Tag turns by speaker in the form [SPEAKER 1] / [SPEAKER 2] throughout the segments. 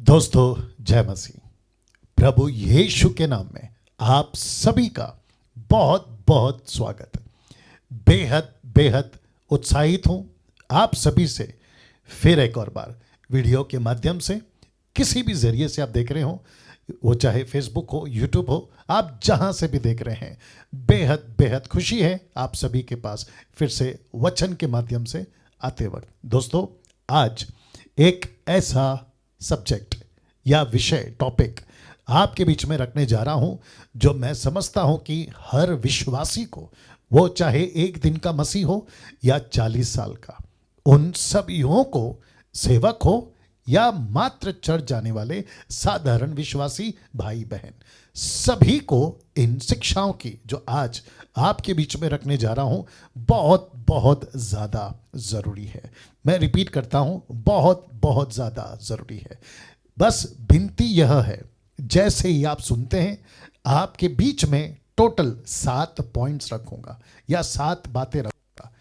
[SPEAKER 1] दोस्तों, जय मसीह। प्रभु यीशु के नाम में आप सभी का बहुत बहुत स्वागत। बेहद बेहद उत्साहित हूं आप सभी से फिर एक और बार वीडियो के माध्यम से किसी भी जरिए से आप देख रहे हो, वो चाहे फेसबुक हो, यूट्यूब हो, आप जहां से भी देख रहे हैं, बेहद बेहद खुशी है आप सभी के पास फिर से वचन के माध्यम से आते वक्त। दोस्तों, आज एक ऐसा सब्जेक्ट या विषय टॉपिक आपके बीच में रखने जा रहा हूं जो मैं समझता हूं कि हर विश्वासी को, वो चाहे एक दिन का मसीह हो या 40 साल का, उन सभीयों को, सेवक हो या मात्र चढ़ जाने वाले साधारण विश्वासी भाई बहन, सभी को इन शिक्षाओं की जो आज आपके बीच में रखने जा रहा हूं बहुत बहुत ज़्यादा ज़रूरी है। मैं रिपीट करता हूं, बहुत बहुत ज़्यादा ज़रूरी है। बस विनती यह है, जैसे ही आप सुनते हैं आपके बीच में टोटल 7 पॉइंट्स रखूंगा या 7 बातें रखूंगा।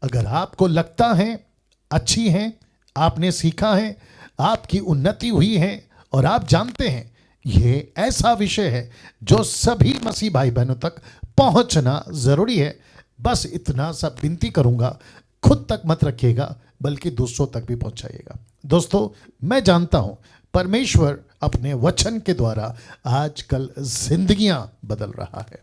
[SPEAKER 1] अगर आपको लगता है अच्छी हैं, आपने सीखा है, आपकी उन्नति हुई है और आप जानते हैं ये ऐसा विषय है जो सभी मसीह भाई बहनों तक पहुंचना जरूरी है, बस इतना सा विनती करूंगा, खुद तक मत रखिएगा बल्कि दूसरों तक भी पहुंचाइएगा। दोस्तों, मैं जानता हूं परमेश्वर अपने वचन के द्वारा आजकल जिंदगियां बदल रहा है।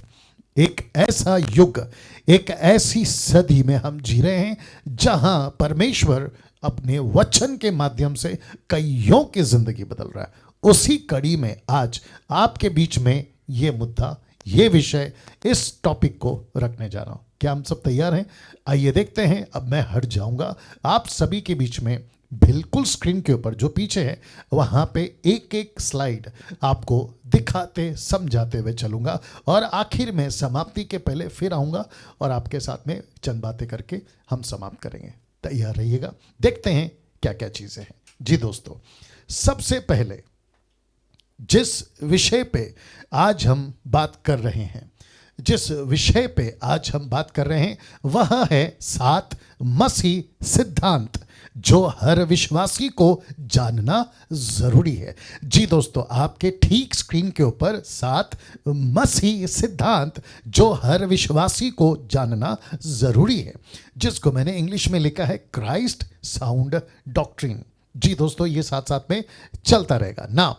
[SPEAKER 1] एक ऐसा युग, एक ऐसी सदी में हम जी रहे हैं जहां परमेश्वर अपने वचन के माध्यम से कईयों की जिंदगी बदल रहा है। उसी कड़ी में आज आपके बीच में ये मुद्दा, ये विषय, इस टॉपिक को रखने जा रहा हूं। क्या हम सब तैयार हैं? आइए देखते हैं। अब मैं हट जाऊंगा आप सभी के बीच में, बिल्कुल स्क्रीन के ऊपर जो पीछे है वहां पे एक एक स्लाइड आपको दिखाते समझाते हुए चलूंगा और आखिर में समाप्ति के पहले फिर आऊंगा और आपके साथ में चंद बातें करके हम समाप्त करेंगे। तैयार रहिएगा, देखते हैं क्या क्या चीजें हैं। जी दोस्तों, सबसे पहले जिस विषय पे आज हम बात कर रहे हैं, वह है 7 मसीह सिद्धांत जो हर विश्वासी को जानना जरूरी है। जी दोस्तों, आपके ठीक स्क्रीन के ऊपर 7 मसीह सिद्धांत जो हर विश्वासी को जानना जरूरी है, जिसको मैंने इंग्लिश में लिखा है क्राइस्ट साउंड डॉक्ट्रिन। जी दोस्तों, ये साथ साथ में चलता रहेगा ना।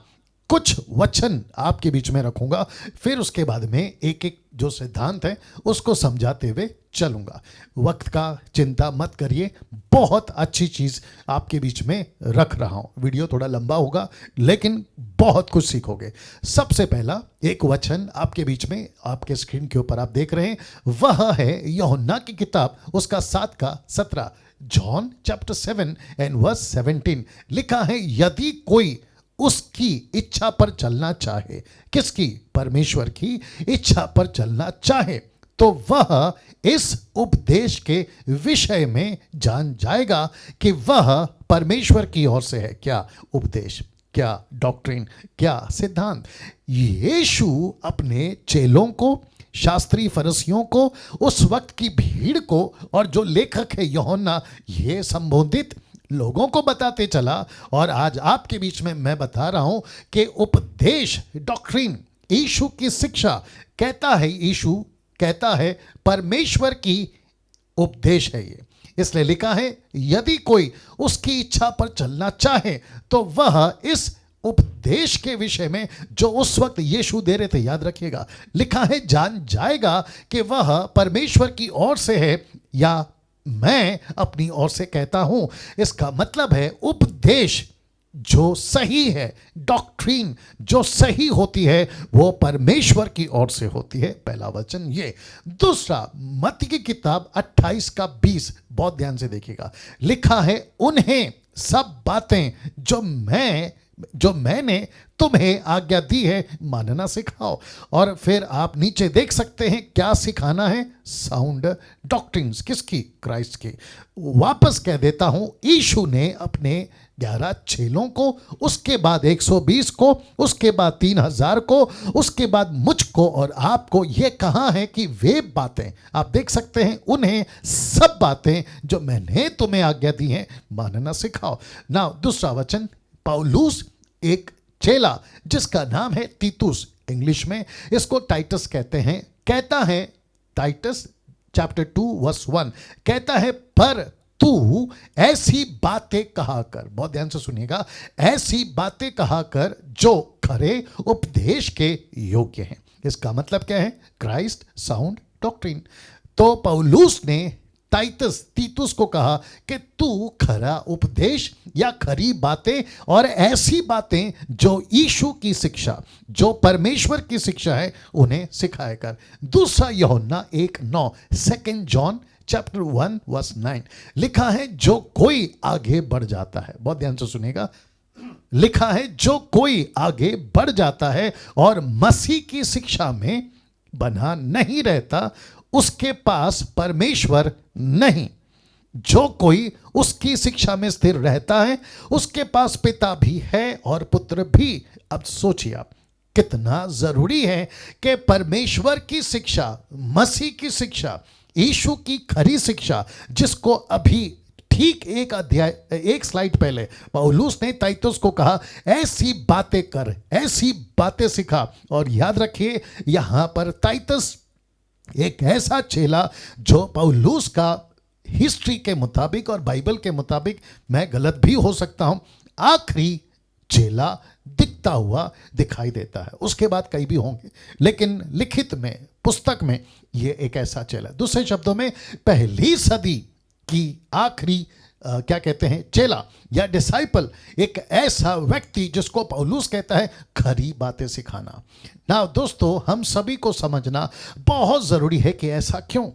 [SPEAKER 1] कुछ वचन आपके बीच में रखूंगा, फिर उसके बाद में एक एक जो सिद्धांत है उसको समझाते हुए चलूंगा। वक्त का चिंता मत करिए, बहुत अच्छी चीज आपके बीच में रख रहा हूं। वीडियो थोड़ा लंबा होगा लेकिन बहुत कुछ सीखोगे। सबसे पहला एक वचन आपके बीच में, आपके स्क्रीन के ऊपर आप देख रहे हैं, वह है यूहन्ना की किताब, उसका 7 का 17, जॉन चैप्टर 7 एंड वर्स 17। लिखा है, यदि कोई उसकी इच्छा पर चलना चाहे, किसकी? परमेश्वर की इच्छा पर चलना चाहे, तो वह इस उपदेश के विषय में जान जाएगा कि वह परमेश्वर की ओर से है। क्या उपदेश, क्या डॉक्ट्रिन, क्या सिद्धांत? यीशु अपने चेलों को, शास्त्री फरीसियों को, उस वक्त की भीड़ को, और जो लेखक है यूहन्ना, ये संबोधित लोगों को बताते चला। और आज आपके बीच में मैं बता रहा हूं कि उपदेश, डॉक्ट्रिन, यीशु की शिक्षा, कहता है यीशु, कहता है परमेश्वर की उपदेश है ये। इसलिए लिखा है, यदि कोई उसकी इच्छा पर चलना चाहे तो वह इस उपदेश के विषय में जो उस वक्त यीशु दे रहे थे, याद रखिएगा, लिखा है जान जाएगा कि वह परमेश्वर की ओर से है या मैं अपनी ओर से कहता हूं। इसका मतलब है उपदेश जो सही है, डॉक्ट्रिन जो सही होती है, वो परमेश्वर की ओर से होती है। पहला वचन ये। दूसरा, मत्ती की किताब 28 का 20, बहुत ध्यान से देखिएगा। लिखा है, उन्हें सब बातें जो मैंने तुम्हें आज्ञा दी है मानना सिखाओ। और फिर आप नीचे देख सकते हैं क्या सिखाना है, साउंड डॉक्ट्रिन्स, किसकी? क्राइस्ट की। वापस कह देता हूं, यीशु ने अपने 11 चेलों को, उसके बाद 120 को, उसके बाद 3000 को, उसके बाद मुझको और आपको ये कहा है कि वे बातें, आप देख सकते हैं, उन्हें सब बातें जो मैंने तुम्हें आज्ञा दी हैं मानना सिखाओ ना। दूसरा वचन, पौलुस एक चेला जिसका नाम है तीतुस, इंग्लिश में इसको टाइटस कहते हैं, कहता है, टाइटस चैप्टर 2 वर्स 1 कहता है, पर तू ऐसी बातें कहा कर, बहुत ध्यान से सुनिएगा, ऐसी बातें कहा कर जो खरे उपदेश के योग्य हैं। इसका मतलब क्या है? Christ sound doctrine. तो पौलुस ने तीतुस को कहा कि तू खरा उपदेश या खरी बातें और ऐसी बातें जो यीशु की शिक्षा, जो परमेश्वर की शिक्षा है, उन्हें सिखाया कर। दूसरा यूहन्ना 1:9, सेकंड जॉन चैप्टर 1 वर्स 9 लिखा है, जो कोई आगे बढ़ जाता है, बहुत ध्यान से सुनिएगा, लिखा है जो कोई आगे बढ़ जाता है और मसीह की शिक्षा में बना नहीं रहता, उसके पास परमेश्वर नहीं। जो कोई उसकी शिक्षा में स्थिर रहता है, उसके पास पिता भी है और पुत्र भी। अब सोचिए आप, कितना जरूरी है कि परमेश्वर की शिक्षा, मसीह की शिक्षा, यीशु की खरी शिक्षा, जिसको अभी ठीक एक स्लाइड पहले पौलुस ने तीतुस को कहा, ऐसी बातें कर, ऐसी बातें सिखा। और याद रखिए, यहां पर तीतुस एक ऐसा चेला जो पौलुस का हिस्ट्री के मुताबिक और बाइबल के मुताबिक, मैं गलत भी हो सकता हूं, आखिरी चेला दिखता हुआ दिखाई देता है। उसके बाद कई भी होंगे, लेकिन लिखित में, पुस्तक में, यह एक ऐसा चेला, दूसरे शब्दों में पहली सदी की आखिरी क्या कहते हैं, चेला या डिसाइपल, एक ऐसा व्यक्ति जिसको पौलुस कहता है खरी बातें सिखाना। ना दोस्तों, हम सभी को समझना बहुत जरूरी है कि ऐसा क्यों,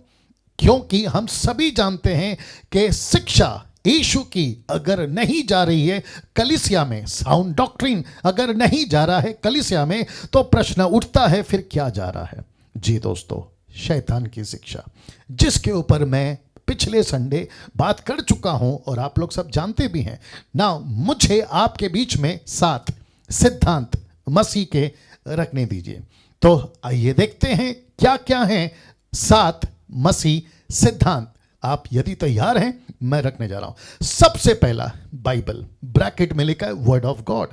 [SPEAKER 1] क्योंकि हम सभी जानते हैं कि शिक्षा यीशु की अगर नहीं जा रही है कलीसिया में, साउंड डॉक्ट्रिन अगर नहीं जा रहा है कलीसिया में, तो प्रश्न उठता है फिर क्या जा रहा है? जी दोस्तों, शैतान की शिक्षा, जिसके ऊपर मैं पिछले संडे बात कर चुका हूं और आप लोग सब जानते भी हैं ना। मुझे आपके बीच में 7 सिद्धांत मसीह के रखने दीजिए। तो आइए देखते हैं क्या क्या हैं 7 मसीह सिद्धांत। आप यदि तैयार हैं, मैं रखने जा रहा हूं। सबसे पहला, बाइबल, ब्रैकेट में लिखा है वर्ड ऑफ गॉड।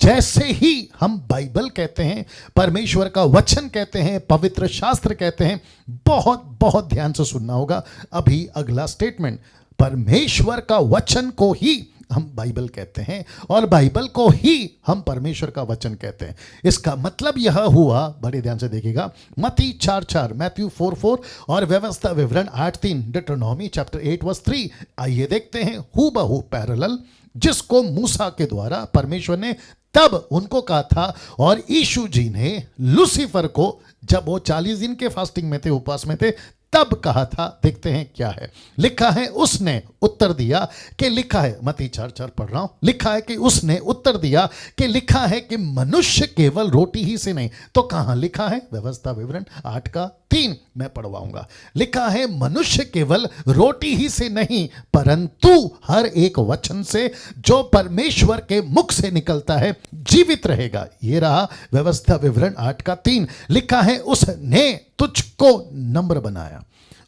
[SPEAKER 1] जैसे ही हम बाइबल कहते हैं, परमेश्वर का वचन कहते हैं, पवित्र शास्त्र कहते हैं, बहुत बहुत ध्यान से सुनना होगा। अभी अगला स्टेटमेंट, परमेश्वर का वचन को ही हम बाइबल कहते हैं और बाइबल को ही हम परमेश्वर का वचन कहते हैं। इसका मतलब यह हुआ, बड़े ध्यान से देखिएगा, मत्ती 4:4, मैथ्यू 4:4 और व्यवस्था विवरण 8:3, डिट्रोनॉमी चैप्टर 8 वर्स 3। आइए देखते हैं हूबहू पैरेलल, जिसको मूसा के द्वारा परमेश्वर ने तब उनको कहा था और यीशु जी ने लूसीफर को, जब वो 40 दिन के फास्टिंग में थे, उपवास में थे, तब कहा था। देखते हैं क्या है लिखा है। उसने उत्तर दिया कि लिखा है, मत्ती 4:4 पढ़ रहा हूं, लिखा है कि उसने उत्तर दिया कि लिखा है कि मनुष्य केवल रोटी ही से नहीं। तो कहां लिखा है? व्यवस्था विवरण 8:3 मैं पढ़वाऊंगा। लिखा है मनुष्य केवल रोटी ही से नहीं, परंतु हर एक वचन से जो परमेश्वर के मुख से निकलता है जीवित रहेगा। ये रहा व्यवस्था विवरण 8:3। लिखा है उसने तुझको नम्र बनाया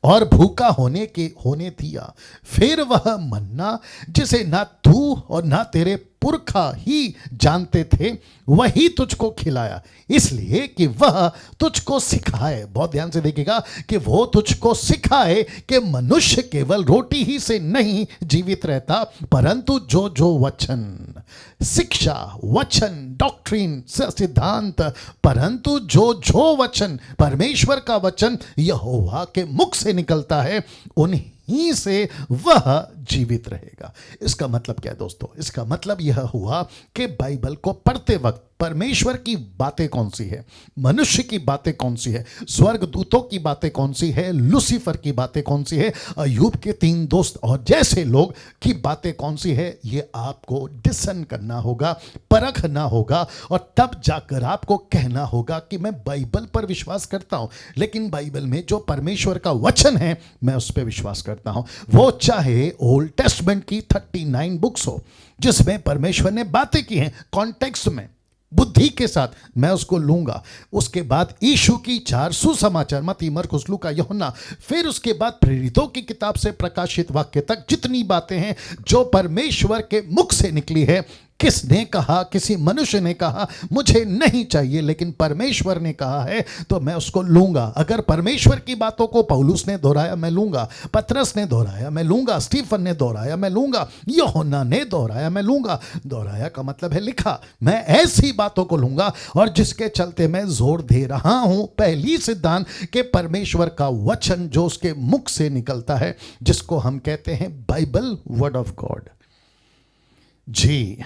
[SPEAKER 1] और भूखा होने दिया, फिर वह मन्ना जिसे ना तू और ना तेरे पुरखा ही जानते थे, वही तुझको खिलाया, इसलिए कि वह तुझको सिखाए। बहुत ध्यान से देखिएगा कि वो तुझको सिखाए कि मनुष्य केवल रोटी ही से नहीं जीवित रहता, परंतु जो जो वचन, शिक्षा, वचन, डॉक्ट्रिन, सिद्धांत, परंतु जो जो वचन, परमेश्वर का वचन यहोवा के मुख से निकलता है, उन्हीं से वह जीवित रहेगा। इसका मतलब क्या है दोस्तों? इसका मतलब यह हुआ कि बाइबल को पढ़ते वक्त परमेश्वर की बातें कौन सी है, मनुष्य की बातें कौन सी है, स्वर्ग दूतों की बातें कौन सी है, लूसीफर की बातें कौन सी है, अय्यूब के 3 दोस्त और जैसे लोग की बातें कौन सी है, ये आपको डिसन करना होगा, परखना होगा, और तब जाकर आपको कहना होगा कि मैं बाइबल पर विश्वास करता हूं, लेकिन बाइबल में जो परमेश्वर का वचन है मैं उस पर विश्वास करता हूं। वो चाहे ओल्ड टेस्टमेंट की 39 बुक्स हो जिसमें परमेश्वर ने बातें की हैं कॉन्टेक्स्ट में, बुद्धि के साथ, मैं उसको लूंगा। उसके बाद यीशु की 4 सुसमाचार, मत्ती, मरकुस, लूका, यूहन्ना, फिर उसके बाद प्रेरितों की किताब से प्रकाशित वाक्य तक जितनी बातें हैं जो परमेश्वर के मुख से निकली है, किसने कहा? किसी मनुष्य ने कहा मुझे नहीं चाहिए, लेकिन परमेश्वर ने कहा है तो मैं उसको लूंगा। अगर परमेश्वर की बातों को पौलुस ने दोहराया, मैं लूंगा। पतरस ने दोहराया, मैं लूंगा। स्टीफन ने दोहराया, मैं लूंगा। यूहन्ना ने दोहराया, मैं लूंगा। दोहराया का मतलब है लिखा। मैं ऐसी बातों को लूंगा और जिसके चलते मैं जोर दे रहा हूं पहली सिद्धांत के परमेश्वर का वचन जो उसके मुख से निकलता है, जिसको हम कहते हैं बाइबल, वर्ड ऑफ गॉड। जी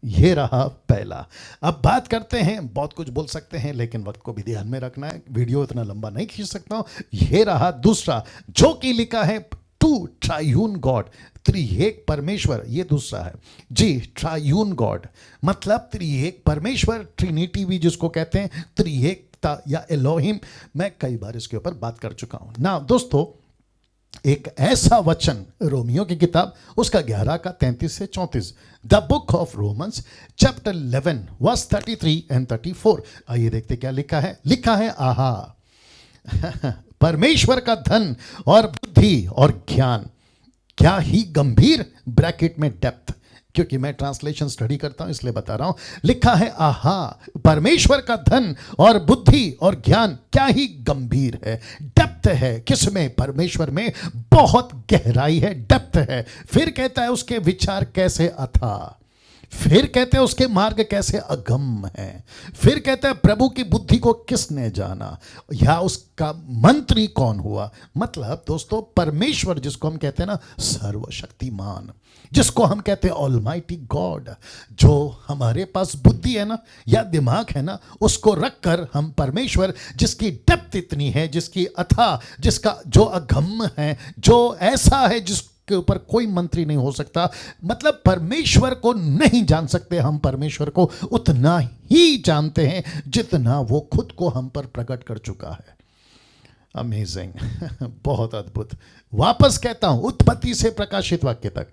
[SPEAKER 1] ये रहा पहला। अब बात करते हैं, बहुत कुछ बोल सकते हैं लेकिन वक्त को भी ध्यान में रखना है, वीडियो इतना लंबा नहीं खींच सकता हूं। ये रहा दूसरा जो कि लिखा है टू ट्रायून गॉड, त्रिएक परमेश्वर। ये दूसरा है जी, ट्रायून गॉड मतलब त्रिएक परमेश्वर, ट्रिनिटी भी जिसको कहते हैं, त्रिएकता या एलोहिम। मैं कई बार इसके ऊपर बात कर चुका हूं ना दोस्तों। एक ऐसा वचन रोमियो की किताब उसका 11 का 33 से 34, the book of Romans chapter 11 verse 33 and 34। आइए देखते क्या लिखा है। लिखा है आहा परमेश्वर का धन और बुद्धि और ज्ञान क्या ही गंभीर, ब्रैकेट में डेप्थ, क्योंकि मैं ट्रांसलेशन स्टडी करता हूं इसलिए बता रहा हूं। लिखा है आहा परमेश्वर का धन और बुद्धि और ज्ञान क्या ही गंभीर है, डेप्थ है। किसमें? परमेश्वर में बहुत गहराई है, डेप्थ है। फिर कहता है उसके विचार कैसे अथाह, फिर कहते हैं उसके मार्ग कैसे अगम है। फिर कहते हैं प्रभु की बुद्धि को किसने जाना, या उसका मंत्री कौन हुआ। मतलब दोस्तों परमेश्वर जिसको हम कहते हैं ना सर्वशक्तिमान, जिसको हम कहते हैं ऑलमाइटी गॉड, जो हमारे पास बुद्धि है ना या दिमाग है ना, उसको रखकर हम परमेश्वर जिसकी डेप्थ इतनी है, जिसकी अथाह, जिसका जो अगम है, जो ऐसा है जिस के ऊपर कोई मंत्री नहीं हो सकता। मतलब परमेश्वर को नहीं जान सकते हम, परमेश्वर को उतना ही जानते हैं जितना वो खुद को हम पर प्रकट कर चुका है। अमेजिंग बहुत अद्भुत। वापस कहता हूं, उत्पत्ति से प्रकाशित वाक्य तक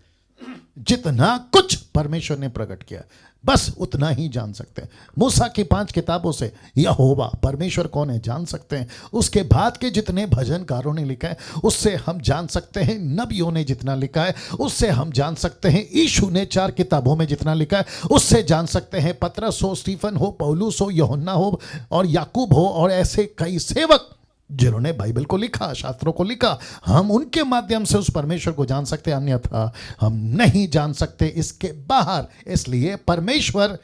[SPEAKER 1] जितना कुछ परमेश्वर ने प्रकट किया बस उतना ही जान सकते हैं। मूसा की 5 किताबों से यहोवा परमेश्वर कौन है जान सकते हैं। उसके बाद के जितने भजनकारों ने लिखा है उससे हम जान सकते हैं। नबियों ने जितना लिखा है उससे हम जान सकते हैं। यीशु ने 4 किताबों में जितना लिखा है उससे जान सकते हैं। पतरस हो, स्टीफन हो, पौलुस हो, यूहन्ना हो और याकूब हो और ऐसे कई सेवक जिन्होंने बाइबल को लिखा, शास्त्रों को लिखा, हम उनके माध्यम से उस परमेश्वर को जान सकते हैं, अन्यथा हम नहीं जान सकते इसके बाहर। इसलिए परमेश्वर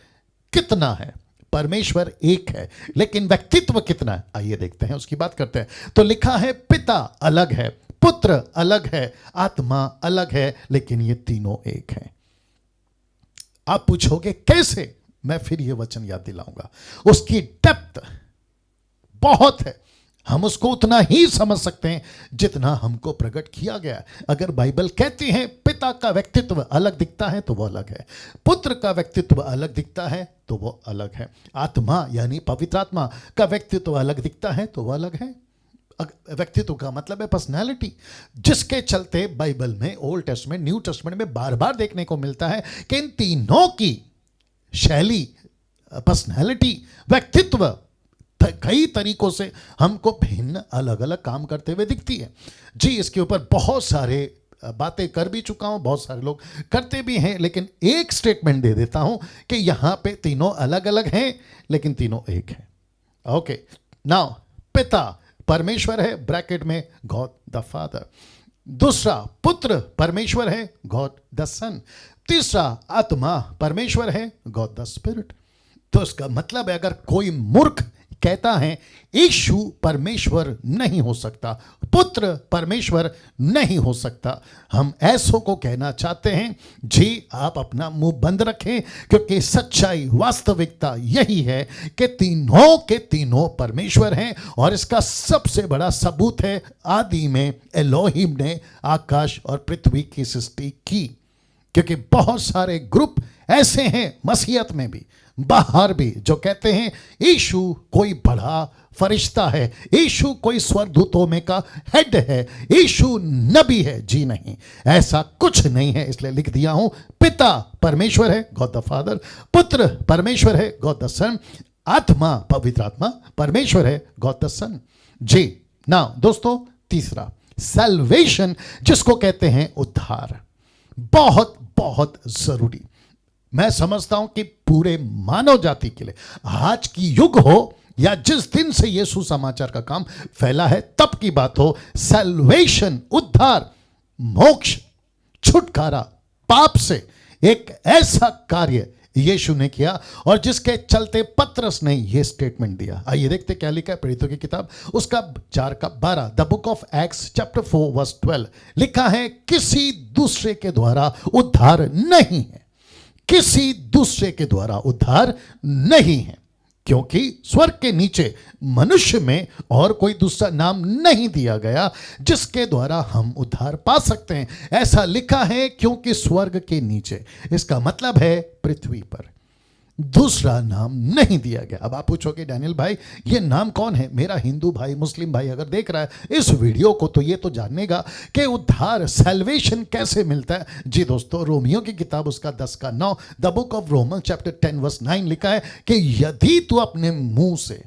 [SPEAKER 1] कितना है? परमेश्वर एक है, लेकिन व्यक्तित्व कितना है? आइए देखते हैं, उसकी बात करते हैं। तो लिखा है पिता अलग है, पुत्र अलग है, आत्मा अलग है, लेकिन ये तीनों एक हैं। आप पूछोगे कैसे? मैं फिर ये वचन याद दिलाऊंगा। उसकी डेप्थ बहुत है, हम उसको उतना ही समझ सकते हैं जितना हमको प्रकट किया गया है। अगर बाइबल कहती है पिता का व्यक्तित्व अलग दिखता है तो वो अलग है, पुत्र का व्यक्तित्व अलग दिखता है तो वो अलग है, आत्मा यानी पवित्र आत्मा का व्यक्तित्व अलग दिखता है तो वो अलग है। व्यक्तित्व का मतलब है पर्सनैलिटी, जिसके चलते बाइबल में ओल्ड टेस्टमेंट, न्यू टेस्टमेंट में बार बार देखने को मिलता है कि इन तीनों की शैली, पर्सनैलिटी, व्यक्तित्व कई तरीकों से हमको भिन्न अलग अलग काम करते हुए दिखती है। जी इसके ऊपर बहुत सारे बातें कर भी चुका हूं, बहुत सारे लोग करते भी हैं, लेकिन एक स्टेटमेंट दे देता हूं कि यहां पे तीनों अलग अलग हैं लेकिन तीनों एक हैं। ओके, नाउ पिता परमेश्वर है, ब्रैकेट में गॉड द फादर। दूसरा पुत्र परमेश्वर है, गॉड द सन। तीसरा आत्मा परमेश्वर है, गॉड द स्पिरिट। तो इसका मतलब है अगर कोई मूर्ख कहता है यीशु परमेश्वर नहीं हो सकता, पुत्र परमेश्वर नहीं हो सकता, हम ऐसों को कहना चाहते हैं जी आप अपना मुंह बंद रखें, क्योंकि सच्चाई, वास्तविकता यही है कि तीनों के तीनों परमेश्वर हैं। और इसका सबसे बड़ा सबूत है आदि में एलोहिम ने आकाश और पृथ्वी की सृष्टि की। क्योंकि बहुत सारे ग्रुप ऐसे हैं मसीहत में भी, बाहर भी, जो कहते हैं यीशु कोई बड़ा फरिश्ता है, यीशु कोई स्वर्गदूतों में का हेड है, यीशु नबी है। जी नहीं, ऐसा कुछ नहीं है। इसलिए लिख दिया हूं पिता परमेश्वर है, गॉड द फादर, पुत्र परमेश्वर है, गॉड द सन, आत्मा पवित्र आत्मा परमेश्वर है, गॉड द सन। जी नाउ दोस्तों तीसरा सैल्वेशन, जिसको कहते हैं उद्धार, बहुत बहुत जरूरी। मैं समझता हूं कि पूरे मानव जाति के लिए आज की युग हो या जिस दिन से ये सुसमाचार का काम फैला है तब की बात हो, सैल्वेशन, उद्धार, मोक्ष, छुटकारा पाप से एक ऐसा कार्य यीशु ने किया और जिसके चलते पतरस ने यह स्टेटमेंट दिया। आइए देखते क्या लिखा है प्रेरितों की किताब उसका 4:12, the book of Acts chapter 4 verse 12 लिखा है, किसी दूसरे के द्वारा उद्धार नहीं है, किसी दूसरे के द्वारा उद्धार नहीं है, क्योंकि स्वर्ग के नीचे मनुष्य में और कोई दूसरा नाम नहीं दिया गया जिसके द्वारा हम उद्धार पा सकते हैं। ऐसा लिखा है क्योंकि स्वर्ग के नीचे, इसका मतलब है पृथ्वी पर दूसरा नाम नहीं दिया गया। अब आप पूछोगे डैनियल भाई ये नाम कौन है? मेरा हिंदू भाई, मुस्लिम भाई अगर देख रहा है इस वीडियो को तो ये तो जानेगा कि उद्धार, सैल्वेशन कैसे मिलता है। जी दोस्तों, रोमियो की किताब उसका 10:9, the book of Roman chapter 10 verse 9 लिखा है कि यदि तू अपने मुंह से,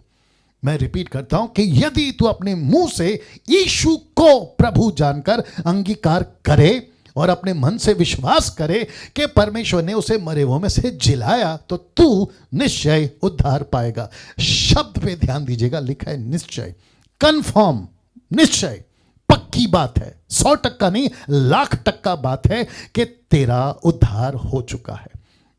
[SPEAKER 1] मैं रिपीट करता हूं, कि यदि तू अपने मुंह से यीशु को प्रभु जानकर अंगीकार करे और अपने मन से विश्वास करे कि परमेश्वर ने उसे मरे हुओं में से जिलाया तो तू निश्चय उद्धार पाएगा। शब्द पे ध्यान दीजिएगा, लिखा है निश्चय, कंफर्म, निश्चय, पक्की बात है, 100% नहीं 1,00,000% बात है कि तेरा उद्धार हो चुका है।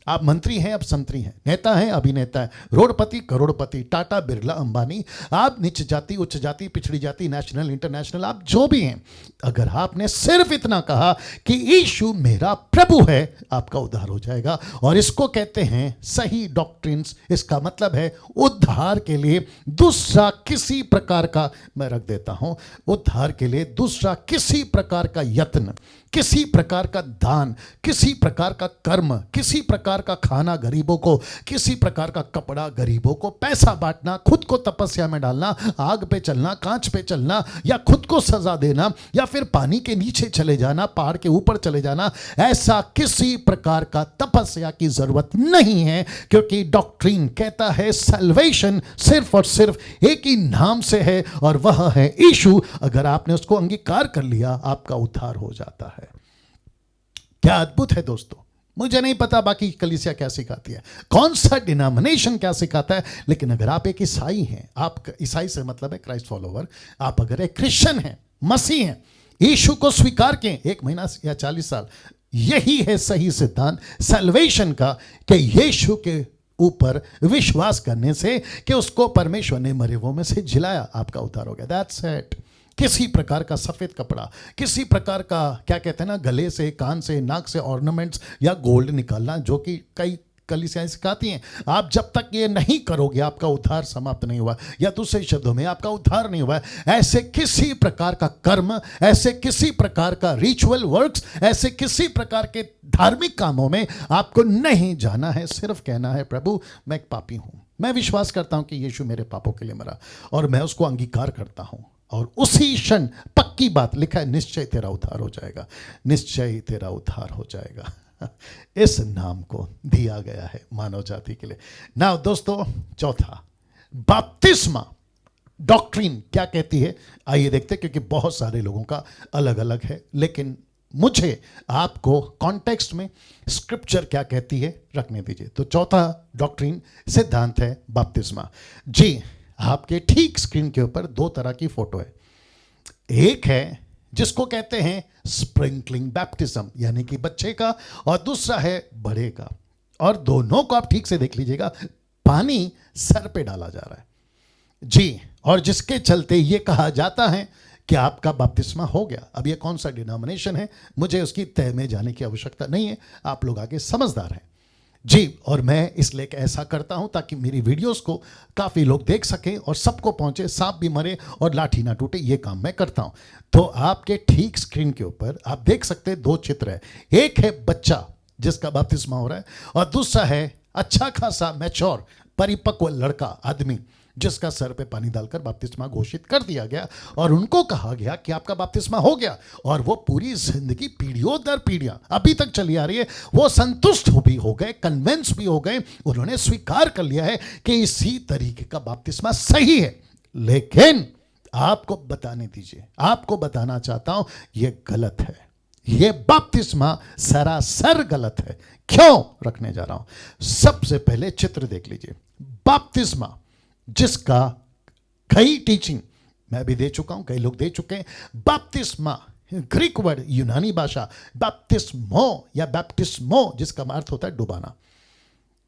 [SPEAKER 1] आप मंत्री हैं, अब संतरी हैं, नेता हैं, अभिनेता हैं, रोडपति, करोड़पति, टाटा, बिरला, अंबानी, आप नीच जाति, उच्च जाति, पिछड़ी जाति, नेशनल, इंटरनेशनल, आप जो भी हैं, अगर आपने सिर्फ इतना कहा कि यीशु मेरा प्रभु है, आपका उद्धार हो जाएगा। और इसको कहते हैं सही डॉक्ट्रिन्स। इसका मतलब है उद्धार के लिए दूसरा किसी प्रकार का, मैं रख देता हूं, उद्धार के लिए दूसरा किसी प्रकार का यत्न, किसी प्रकार का दान, किसी प्रकार का कर्म, किसी प्रकार का खाना गरीबों को, किसी प्रकार का कपड़ा गरीबों को, पैसा बांटना, खुद को तपस्या में डालना, आग पे चलना, कांच पे चलना, या खुद को सजा देना, या फिर पानी के नीचे चले जाना, पहाड़ के ऊपर चले जाना, ऐसा किसी प्रकार का तपस्या की जरूरत नहीं है, क्योंकि डॉक्ट्रीन कहता है सैल्वेशन सिर्फ और सिर्फ एक ही नाम से है और वह है यीशु। अगर आपने उसको अंगीकार कर लिया आपका उद्धार हो जाता है। क्या अद्भुत है दोस्तों। मुझे नहीं पता बाकी कलीसिया क्या सिखाती है, कौन सा डिनोमिनेशन क्या सिखाता है, लेकिन अगर आप एक ईसाई हैं, आप ईसाई से मतलब है क्राइस्ट फॉलोवर, आप अगर एक क्रिश्चियन हैं, मसीह हैं, यीशु को स्वीकार किए 1 महीना या 40 साल, यही है सही सिद्धांत सैल्वेशन का कि यीशु के ऊपर विश्वास करने से कि उसको परमेश्वर ने मरे हुओं में से जिलाया, आपका उद्धार हो गया। That's it. किसी प्रकार का सफेद कपड़ा, किसी प्रकार का क्या कहते हैं ना, गले से, कान से, नाक से ऑर्नामेंट्स या गोल्ड निकालना, जो कि कई कलीसियाएं सिखाती हैं, आप जब तक ये नहीं करोगे आपका उद्धार समाप्त नहीं हुआ, या दूसरे शब्दों में आपका उद्धार नहीं हुआ। ऐसे किसी प्रकार का कर्म, ऐसे किसी प्रकार का रिचुअल वर्क्स, ऐसे किसी प्रकार के धार्मिक कामों में आपको नहीं जाना है। सिर्फ कहना है प्रभु मैं एक पापी हूं, मैं विश्वास करता हूं कि यीशु मेरे पापों के लिए मरा और मैं उसको अंगीकार करता हूं, और उसी क्षण पक्की बात, लिखा है निश्चय तेरा उद्धार हो जाएगा, निश्चय तेरा उद्धार हो जाएगा। इस नाम को दिया गया है मानव जाति के लिए। ना दोस्तों, चौथा, बपतिस्मा डॉक्ट्रिन क्या कहती है, आइए देखते हैं, क्योंकि बहुत सारे लोगों का अलग अलग है, लेकिन मुझे आपको कॉन्टेक्स्ट में स्क्रिप्चर क्या कहती है रखने दीजिए। तो चौथा डॉक्ट्रिन सिद्धांत है बपतिस्मा। जी, आपके ठीक स्क्रीन के ऊपर 2 तरह की फोटो है। एक है जिसको कहते हैं स्प्रिंकलिंग बैप्टिज्म, यानी कि बच्चे का, और दूसरा है बड़े का, और दोनों को आप ठीक से देख लीजिएगा, पानी सर पे डाला जा रहा है जी, और जिसके चलते ये कहा जाता है कि आपका बपतिस्मा हो गया। अब ये कौन सा डिनोमिनेशन है मुझे उसकी तह में जाने की आवश्यकता नहीं है, आप लोग आगे समझदार हैं जी। और मैं इसलिए ऐसा करता हूं ताकि मेरी वीडियोस को काफ़ी लोग देख सकें और सबको पहुंचे, सांप भी मरे और लाठी ना टूटे, ये काम मैं करता हूं। तो आपके ठीक स्क्रीन के ऊपर आप देख सकते हैं 2 चित्र है। एक है बच्चा जिसका बपतिस्मा हो रहा है, और दूसरा है अच्छा खासा मैच्योर परिपक्व लड़का, आदमी, जिसका सर पे पानी डालकर बपतिस्मा घोषित कर दिया गया और उनको कहा गया कि आपका बपतिस्मा हो गया। और वो पूरी जिंदगी पीढ़ियों दर पीढ़ियां अभी तक चली आ रही है, वो संतुष्ट भी हो गए, कन्विंस भी हो गए, उन्होंने स्वीकार कर लिया है कि इसी तरीके का बपतिस्मा सही है। लेकिन आपको बताने दीजिए, आपको बताना चाहता हूं ये गलत है, ये बपतिस्मा सरासर गलत है। क्यों रखने जा रहा हूं? सबसे पहले चित्र देख लीजिए। बपतिस्मा जिसका कई टीचिंग मैं भी दे चुका हूं, कई लोग दे चुके हैं। बपतिस्मा ग्रीक वर्ड, यूनानी भाषा, बैप्टिस्मो या बैप्टिस्मो जिसका अर्थ होता है डुबाना।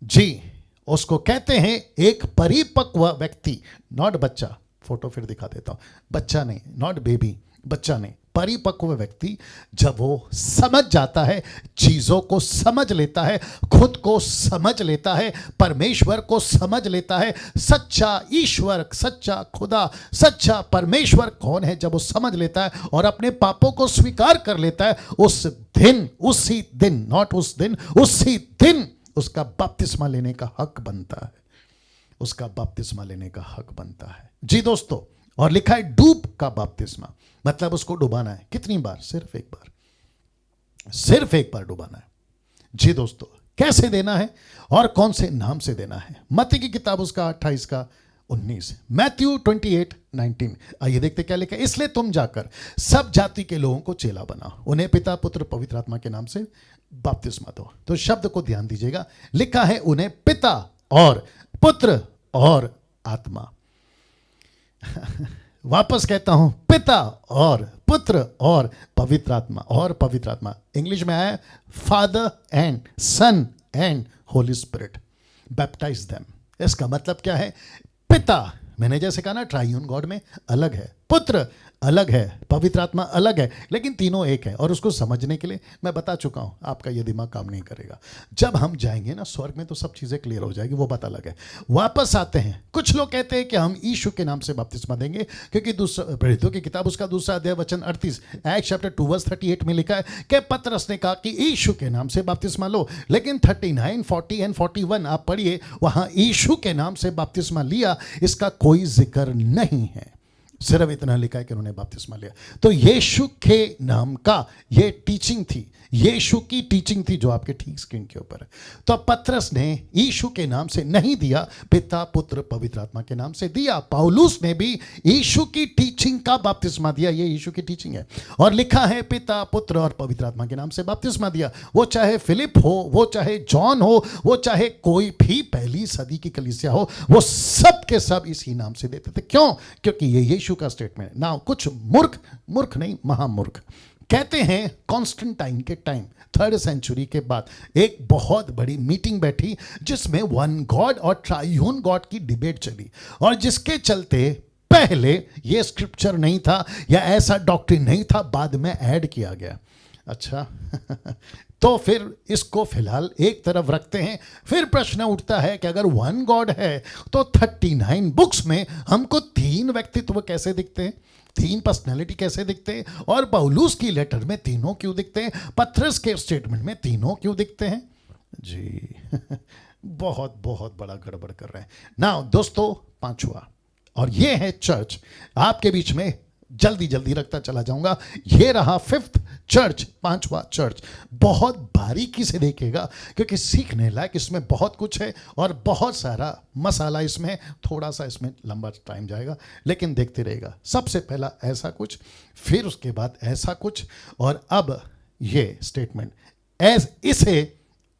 [SPEAKER 1] जी, उसको कहते हैं एक परिपक्व व्यक्ति, नॉट बच्चा, फोटो फिर दिखा देता हूं, बच्चा नहीं, नॉट बेबी, बच्चा नहीं, परिपक्व व्यक्ति जब वो समझ जाता है, चीजों को समझ लेता है, खुद को समझ लेता है, परमेश्वर को समझ लेता है, सच्चा ईश्वर, सच्चा खुदा, सच्चा परमेश्वर कौन है, जब वो समझ लेता है और अपने पापों को स्वीकार कर लेता है, उसी दिन, नॉट उस दिन, उसी दिन उसका बपतिस्मा लेने का हक बनता है। उसका बपतिस्मा लेने का हक बनता है। जी दोस्तों, और लिखा है डूब का बपतिस्मा, मतलब उसको डुबाना है। कितनी बार? सिर्फ एक बार, सिर्फ एक बार डुबाना है। जी दोस्तों, कैसे देना है और कौन से नाम से देना है? मत्ती की किताब उसका 28 का 19, मैथ्यू 28:19। आइए देखते क्या लिखा है। इसलिए तुम जाकर सब जाति के लोगों को चेला बनाओ, उन्हें पिता पुत्र पवित्र आत्मा के नाम से बपतिस्मा दो। तो शब्द को ध्यान दीजिएगा, लिखा है उन्हें पिता और पुत्र और आत्मा। वापस कहता हूं, पिता और पुत्र और पवित्र आत्मा। और पवित्र आत्मा इंग्लिश में आया Father and Son and Holy Spirit, baptize them. इसका मतलब क्या है? पिता, मैंने जैसे कहा ना, ट्राइयून गॉड में अलग है, पुत्र अलग है, पवित्र आत्मा अलग है, लेकिन तीनों एक है। और उसको समझने के लिए मैं बता चुका हूं, आपका ये दिमाग काम नहीं करेगा। जब हम जाएंगे ना स्वर्ग में तो सब चीजें क्लियर हो जाएगी, वो बात अलग है। वापस आते हैं, कुछ लोग कहते हैं कि हम यीशु के नाम से बपतिस्मा देंगे, क्योंकि प्रेरितों की किताब उसका 2 अध्याय वचन 38, एक्ट्स चैप्टर 2:38 में लिखा है कि पतरस ने कहा कि यीशु के नाम से बपतिस्मा लो। लेकिन 39, 40 एंड 41 आप पढ़िए, वहां यीशु के नाम से बपतिस्मा लिया, इसका कोई जिक्र नहीं है। सिर्फ इतना लिखा है कि उन्होंने बपतिस्मा लिया। तो यीशु के नाम का ये टीचिंग थी, यीशु की टीचिंग थी जो आपके ठीक स्क्रीन के ऊपर है। तो पतरस ने यीशु के नाम से नहीं दिया, पिता पुत्र पवित्र आत्मा के नाम से दिया। पौलुस ने भी यीशु की टीचिंग का बपतिस्मा दिया, ये यीशु की टीचिंग है। और लिखा है पिता पुत्र और पवित्र आत्मा के नाम से बपतिस्मा दिया। वो चाहे फिलिप हो, वो चाहे जॉन हो, वो चाहे कोई भी पहली सदी की कलीसिया हो, वो सब के सब इसी नाम से देते थे। क्यों? क्योंकि ये यीशु का स्टेटमेंट है ना। कुछ मूर्ख नहीं, महामूर्ख कहते हैं कॉन्स्टेंटाइन के टाइम 3rd सेंचुरी के बाद एक बहुत बड़ी मीटिंग बैठी, जिसमें वन गॉड और ट्राइयून गॉड की डिबेट चली, और जिसके चलते पहले ये स्क्रिप्चर नहीं था या ऐसा डॉक्ट्रिन नहीं था, बाद में ऐड किया गया। अच्छा तो फिर इसको फिलहाल एक तरफ रखते हैं। फिर प्रश्न उठता है कि अगर वन गॉड है तो 39 बुक्स में हमको 3 व्यक्तित्व कैसे दिखते हैं, 3 पर्सनैलिटी कैसे दिखते हैं, और पौलुस की लेटर में तीनों क्यों दिखते हैं, पतरस के स्टेटमेंट में तीनों क्यों दिखते हैं? जी बहुत बहुत बड़ा गड़बड़ कर रहे हैं ना दोस्तों। 5वां, और ये है चर्च, आपके बीच में जल्दी जल्दी रखता चला जाऊंगा। ये रहा 5th चर्च, 5वां चर्च। बहुत बारीकी से देखेगा क्योंकि सीखने लायक इसमें बहुत कुछ है और बहुत सारा मसाला इसमें, थोड़ा सा इसमें लंबा टाइम जाएगा, लेकिन देखते रहेगा। सबसे पहला ऐसा कुछ, फिर उसके बाद ऐसा कुछ, और अब ये स्टेटमेंट,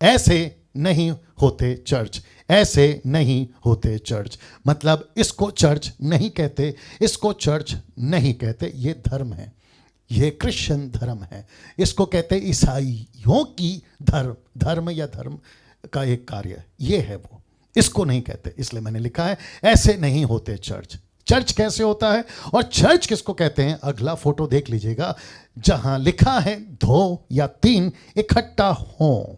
[SPEAKER 1] ऐसे नहीं होते चर्च, ऐसे नहीं होते चर्च। मतलब इसको चर्च नहीं कहते, इसको चर्च नहीं कहते, ये धर्म है, ये क्रिश्चियन धर्म है। इसको कहते ईसाइयों की धर्म या धर्म का एक कार्य, ये है वो, इसको नहीं कहते। इसलिए मैंने लिखा है ऐसे नहीं होते चर्च। चर्च कैसे होता है और चर्च किसको कहते हैं? अगला फोटो देख लीजिएगा, जहां लिखा है 2 या 3 इकट्ठा हों,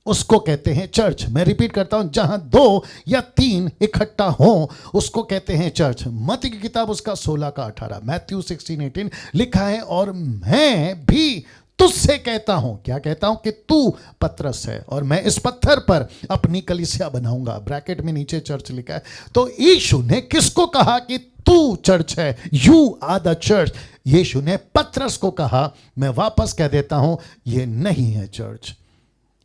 [SPEAKER 1] उसको कहते हैं चर्च। मैं रिपीट करता हूं, जहां 2 या 3 इकट्ठा हों उसको कहते हैं चर्च। मत्ती की किताब उसका 16 का 18, मैथ्यू 16:18 लिखा है, और मैं भी तुझसे कहता हूं, क्या कहता हूं? कि तू पतरस है और मैं इस पत्थर पर अपनी कलीसिया बनाऊंगा। ब्रैकेट में नीचे चर्च लिखा है। तो यीशु ने किसको कहा कि तू चर्च है, यू आर द चर्च? यीशु ने पतरस को कहा। मैं वापस कह देता हूं, ये नहीं है चर्च,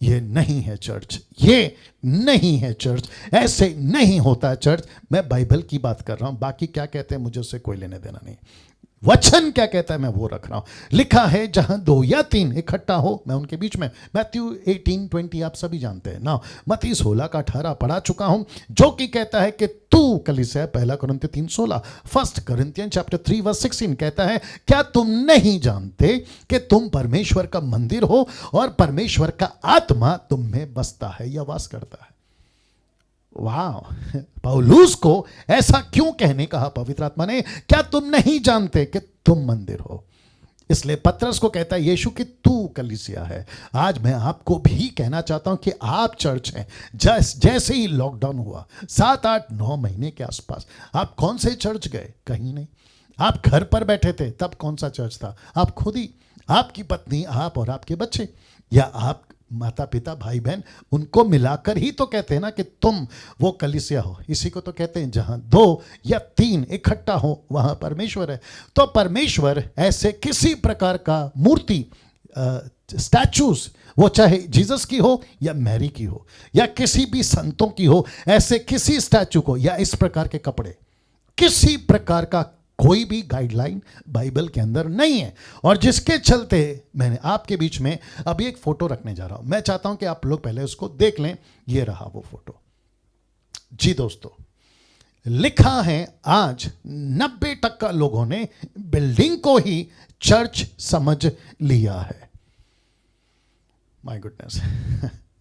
[SPEAKER 1] ये नहीं है चर्च, ये नहीं है चर्च, ऐसे नहीं होता है चर्च। मैं बाइबल की बात कर रहा हूं, बाकी क्या कहते हैं मुझे उससे कोई लेने देना नहीं। वचन क्या कहता है मैं वो रख रहा हूं। लिखा है जहां 2 या 3 इकट्ठा हो मैं उनके बीच में। मैथ्यू 18:20 आप सभी जानते हैं ना। मत्ती 16 का 18 पढ़ा चुका हूं, जो कि कहता है कि तू कलीसिया, 1 कुरिन्थियों 3:16। 1 कुरिन्थियन चैप्टर 3 वर्स 16 कहता है क्या तुम नहीं जानते कि तुम परमेश्वर का मंदिर हो और परमेश्वर का आत्मा तुम में बसता है या वास करता है। वाह, पौलुस को ऐसा क्यों कहने कहा पवित्र आत्मा ने? क्या तुम नहीं जानते कि तुम मंदिर हो? इसलिए पतरस को कहता है यीशु कि तू कलीसिया है। आज मैं आपको भी कहना चाहता हूं कि आप चर्च हैं। जैसे ही लॉकडाउन हुआ 7, 8, 9 महीने के आसपास, आप कौन से चर्च गए? कहीं नहीं। आप घर पर बैठे थे, तब कौन सा चर्च था? आप खुद ही, आपकी पत्नी, आप और आपके बच्चे, या आप माता पिता भाई बहन, उनको मिलाकर ही तो कहते हैं ना कि तुम वो कलीसिया हो। इसी को तो कहते हैं जहां 2 या 3 इकट्ठा हो वहां परमेश्वर है। तो परमेश्वर ऐसे किसी प्रकार का मूर्ति, स्टैचूज, वो चाहे जीसस की हो या मैरी की हो या किसी भी संतों की हो, ऐसे किसी स्टैचू को या इस प्रकार के कपड़े, किसी प्रकार का कोई भी गाइडलाइन बाइबल के अंदर नहीं है। और जिसके चलते मैंने आपके बीच में अभी एक फोटो रखने जा रहा हूं। मैं चाहता हूं कि आप लोग पहले उसको देख लें। ये रहा वो फोटो। जी दोस्तों, लिखा है आज 90% लोगों ने बिल्डिंग को ही चर्च समझ लिया है। माय गुडनेस,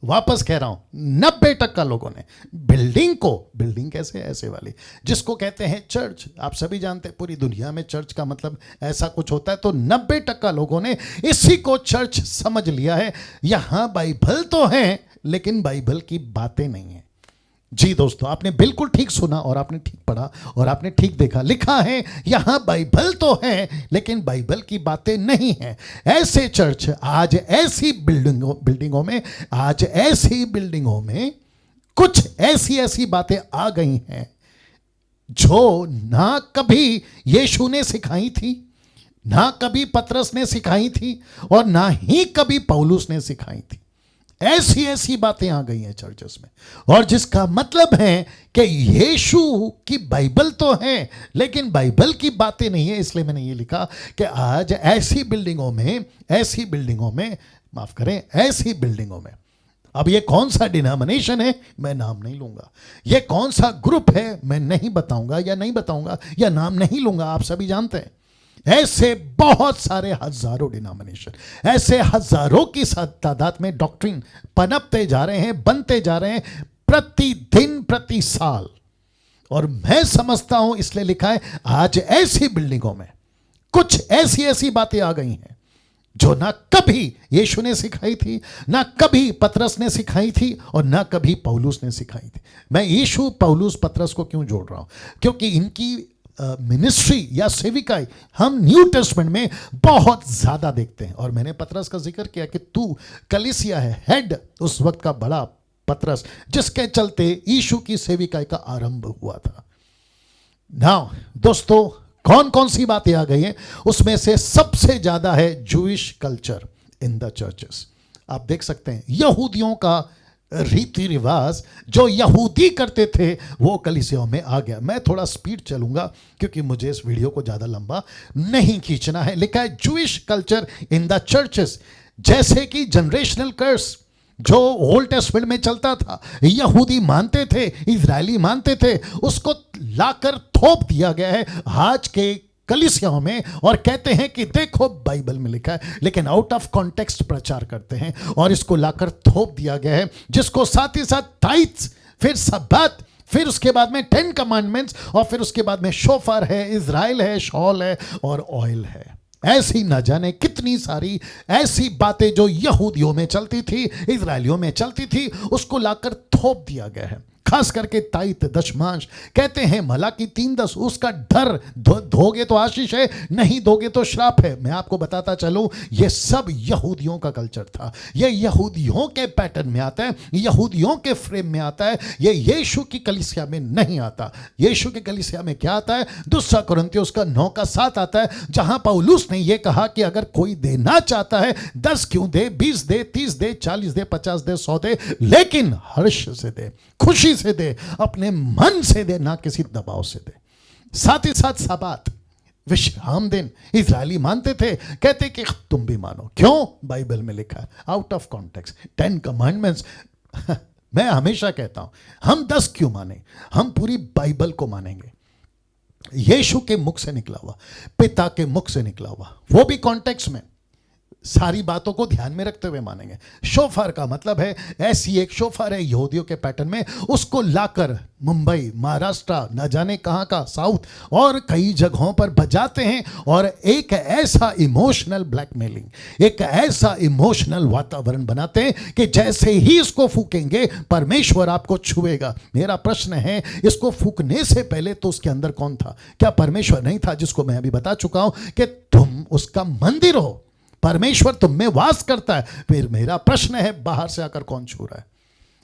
[SPEAKER 1] वापस कह रहा हूं, 90% लोगों ने बिल्डिंग को, बिल्डिंग कैसे, ऐसे वाली जिसको कहते हैं चर्च, आप सभी जानते हैं पूरी दुनिया में चर्च का मतलब ऐसा कुछ होता है। तो 90% लोगों ने इसी को चर्च समझ लिया है। यहां बाइबल तो है लेकिन बाइबल की बातें नहीं है। जी दोस्तों, आपने बिल्कुल ठीक सुना और आपने ठीक पढ़ा और आपने ठीक देखा। लिखा है यहां बाइबल तो है लेकिन बाइबल की बातें नहीं है। ऐसे चर्च आज ऐसी बिल्डिंगों में, आज ऐसी बिल्डिंगों में कुछ ऐसी बातें आ गई हैं जो ना कभी यीशु ने सिखाई थी, ना कभी पतरस ने सिखाई थी और ना ही कभी पौलुस ने सिखाई थी। ऐसी बातें आ गई हैं चर्चेस में। और जिसका मतलब है कि यीशु की बाइबल तो है लेकिन बाइबल की बातें नहीं है। इसलिए मैंने ये लिखा कि आज ऐसी बिल्डिंगों में माफ करें, ऐसी बिल्डिंगों में, अब ये कौन सा डिनोमिनेशन है मैं नाम नहीं लूंगा, ये कौन सा ग्रुप है मैं नहीं बताऊंगा या नाम नहीं लूंगा, आप सभी जानते हैं। ऐसे बहुत सारे हजारों डिनोमिनेशन, ऐसे हजारों की तादाद में डॉक्ट्रिन पनपते जा रहे हैं, बनते जा रहे हैं प्रतिदिन, प्रति साल। और मैं समझता हूं, इसलिए लिखा है आज ऐसी बिल्डिंगों में कुछ ऐसी बातें आ गई हैं जो ना कभी यीशु ने सिखाई थी, ना कभी पतरस ने सिखाई थी और ना कभी पौलुस ने सिखाई थी। मैं यीशु, पौलुस, पतरस को क्यों जोड़ रहा हूं? क्योंकि इनकी मिनिस्ट्री या सेविकाई हम न्यू टेस्टमेंट में बहुत ज्यादा देखते हैं। और मैंने पतरस का जिक्र किया कि तू कलीसिया है, हेड उस वक्त का बड़ा पतरस, जिसके चलते यीशु की सेविकाई का आरंभ हुआ था। नाउ दोस्तों, कौन कौन सी बातें आ गई हैं? उसमें से सबसे ज्यादा है Jewish culture in the churches. आप देख सकते हैं यहूदियों का रीति रिवाज जो यहूदी करते थे वो कलीसियाओं में आ गया। मैं थोड़ा स्पीड चलूंगा क्योंकि मुझे इस वीडियो को ज्यादा लंबा नहीं खींचना है। लिखा है Jewish culture in the churches, जैसे कि जनरेशनल कर्स जो ओल्ड टेस्टमेंट में चलता था, यहूदी मानते थे, इजरायली मानते थे, उसको लाकर थोप दिया गया है आज के कलीसियाओं में और कहते हैं कि देखो बाइबल में लिखा है, लेकिन आउट ऑफ कॉन्टेक्स्ट प्रचार करते हैं और इसको लाकर थोप दिया गया है, जिसको साथ ही साथ टाइट्स, फिर सब्बात, फिर उसके बाद में 10 कमांडमेंट्स और फिर उसके बाद में शोफर है, इजराइल है, शॉल है और ऑयल है। ऐसी न जाने कितनी सारी ऐसी बातें जो यहूदियों में चलती थी, इजरायलियों में चलती थी, उसको लाकर थोप दिया गया है। खास करके ताइत, दशमांश, कहते हैं मलाकी 3:10, उसका डर, दोगे तो आशीष है, नहीं दोगे तो श्राप है। मैं आपको बताता चलूं, ये सब यहूदियों का कल्चर था, ये यहूदियों के पैटर्न में आता है, यहूदियों के फ्रेम में आता है, ये यीशु की कलीसिया में नहीं आता। यीशु की कलीसिया में क्या आता है? 2 कुरिन्थियों उसका 9:7 आता है, जहां पौलुस ने यह कहा कि अगर कोई देना चाहता है 10 क्यों दे, 20 दे, 30 दे, 40 दे, 50 दे, 100 दे, लेकिन हर्ष से दे, खुशी से दे, अपने मन से दे, ना किसी दबाव से दे। साथ ही साथ सबात, विश्राम दिन इजरायली मानते थे, कहते कि तुम भी मानो। क्यों? बाइबल में लिखा है, आउट ऑफ कॉन्टेक्स्ट, 10 कमांडमेंट्स। मैं हमेशा कहता हूं, हम 10 क्यों माने, हम पूरी बाइबल को मानेंगे। यीशु के मुख से निकला हुआ, पिता के मुख से निकला हुआ, वो भी कॉन्टेक्स्ट में, सारी बातों को ध्यान में रखते हुए मानेंगे। शोफर का मतलब है, ऐसी एक शोफर है यहूदियों के पैटर्न में, उसको लाकर मुंबई, महाराष्ट्र, न जाने कहां का, साउथ और कई जगहों पर बजाते हैं और एक ऐसा इमोशनल ब्लैकमेलिंग, एक ऐसा इमोशनल वातावरण बनाते हैं कि जैसे ही इसको फूकेंगे परमेश्वर आपको छुएगा। मेरा प्रश्न है, इसको फूकने से पहले तो उसके अंदर कौन था? क्या परमेश्वर नहीं था, जिसको मैं अभी बता चुका हूं कि तुम उसका मंदिर हो, परमेश्वर तुम में वास करता है। फिर मेरा प्रश्न है, बाहर से आकर कौन छू रहा है?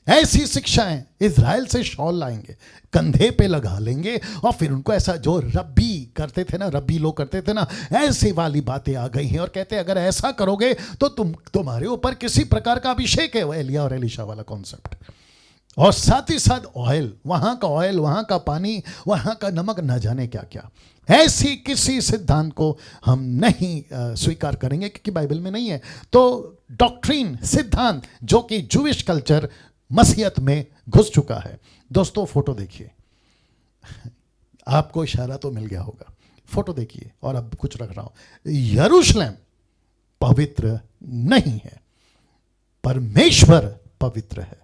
[SPEAKER 1] ऐसी शिक्षाएं इजराइल से शॉल लाएंगे, कंधे पे लगा लेंगे और फिर उनको ऐसा, जो रब्बी करते थे ना, रब्बी लोग करते थे ना, ऐसी वाली बातें आ गई हैं और कहते हैं अगर ऐसा करोगे तो तुम्हारे ऊपर किसी प्रकार का अभिषेक है। वो एलिया और एलिशा वाला कॉन्सेप्ट। और साथ ही साथ ऑयल, वहां का ऑयल, वहां का पानी, वहां का नमक, न जाने क्या क्या। ऐसी किसी सिद्धांत को हम नहीं स्वीकार करेंगे क्योंकि बाइबल में नहीं है। तो डॉक्ट्रीन, सिद्धांत जो कि जूइश कल्चर मसीहत में घुस चुका है। दोस्तों फोटो देखिए, आपको इशारा तो मिल गया होगा। फोटो देखिए, और अब कुछ रख रहा हूं। यरूशलेम पवित्र नहीं है, परमेश्वर पवित्र है,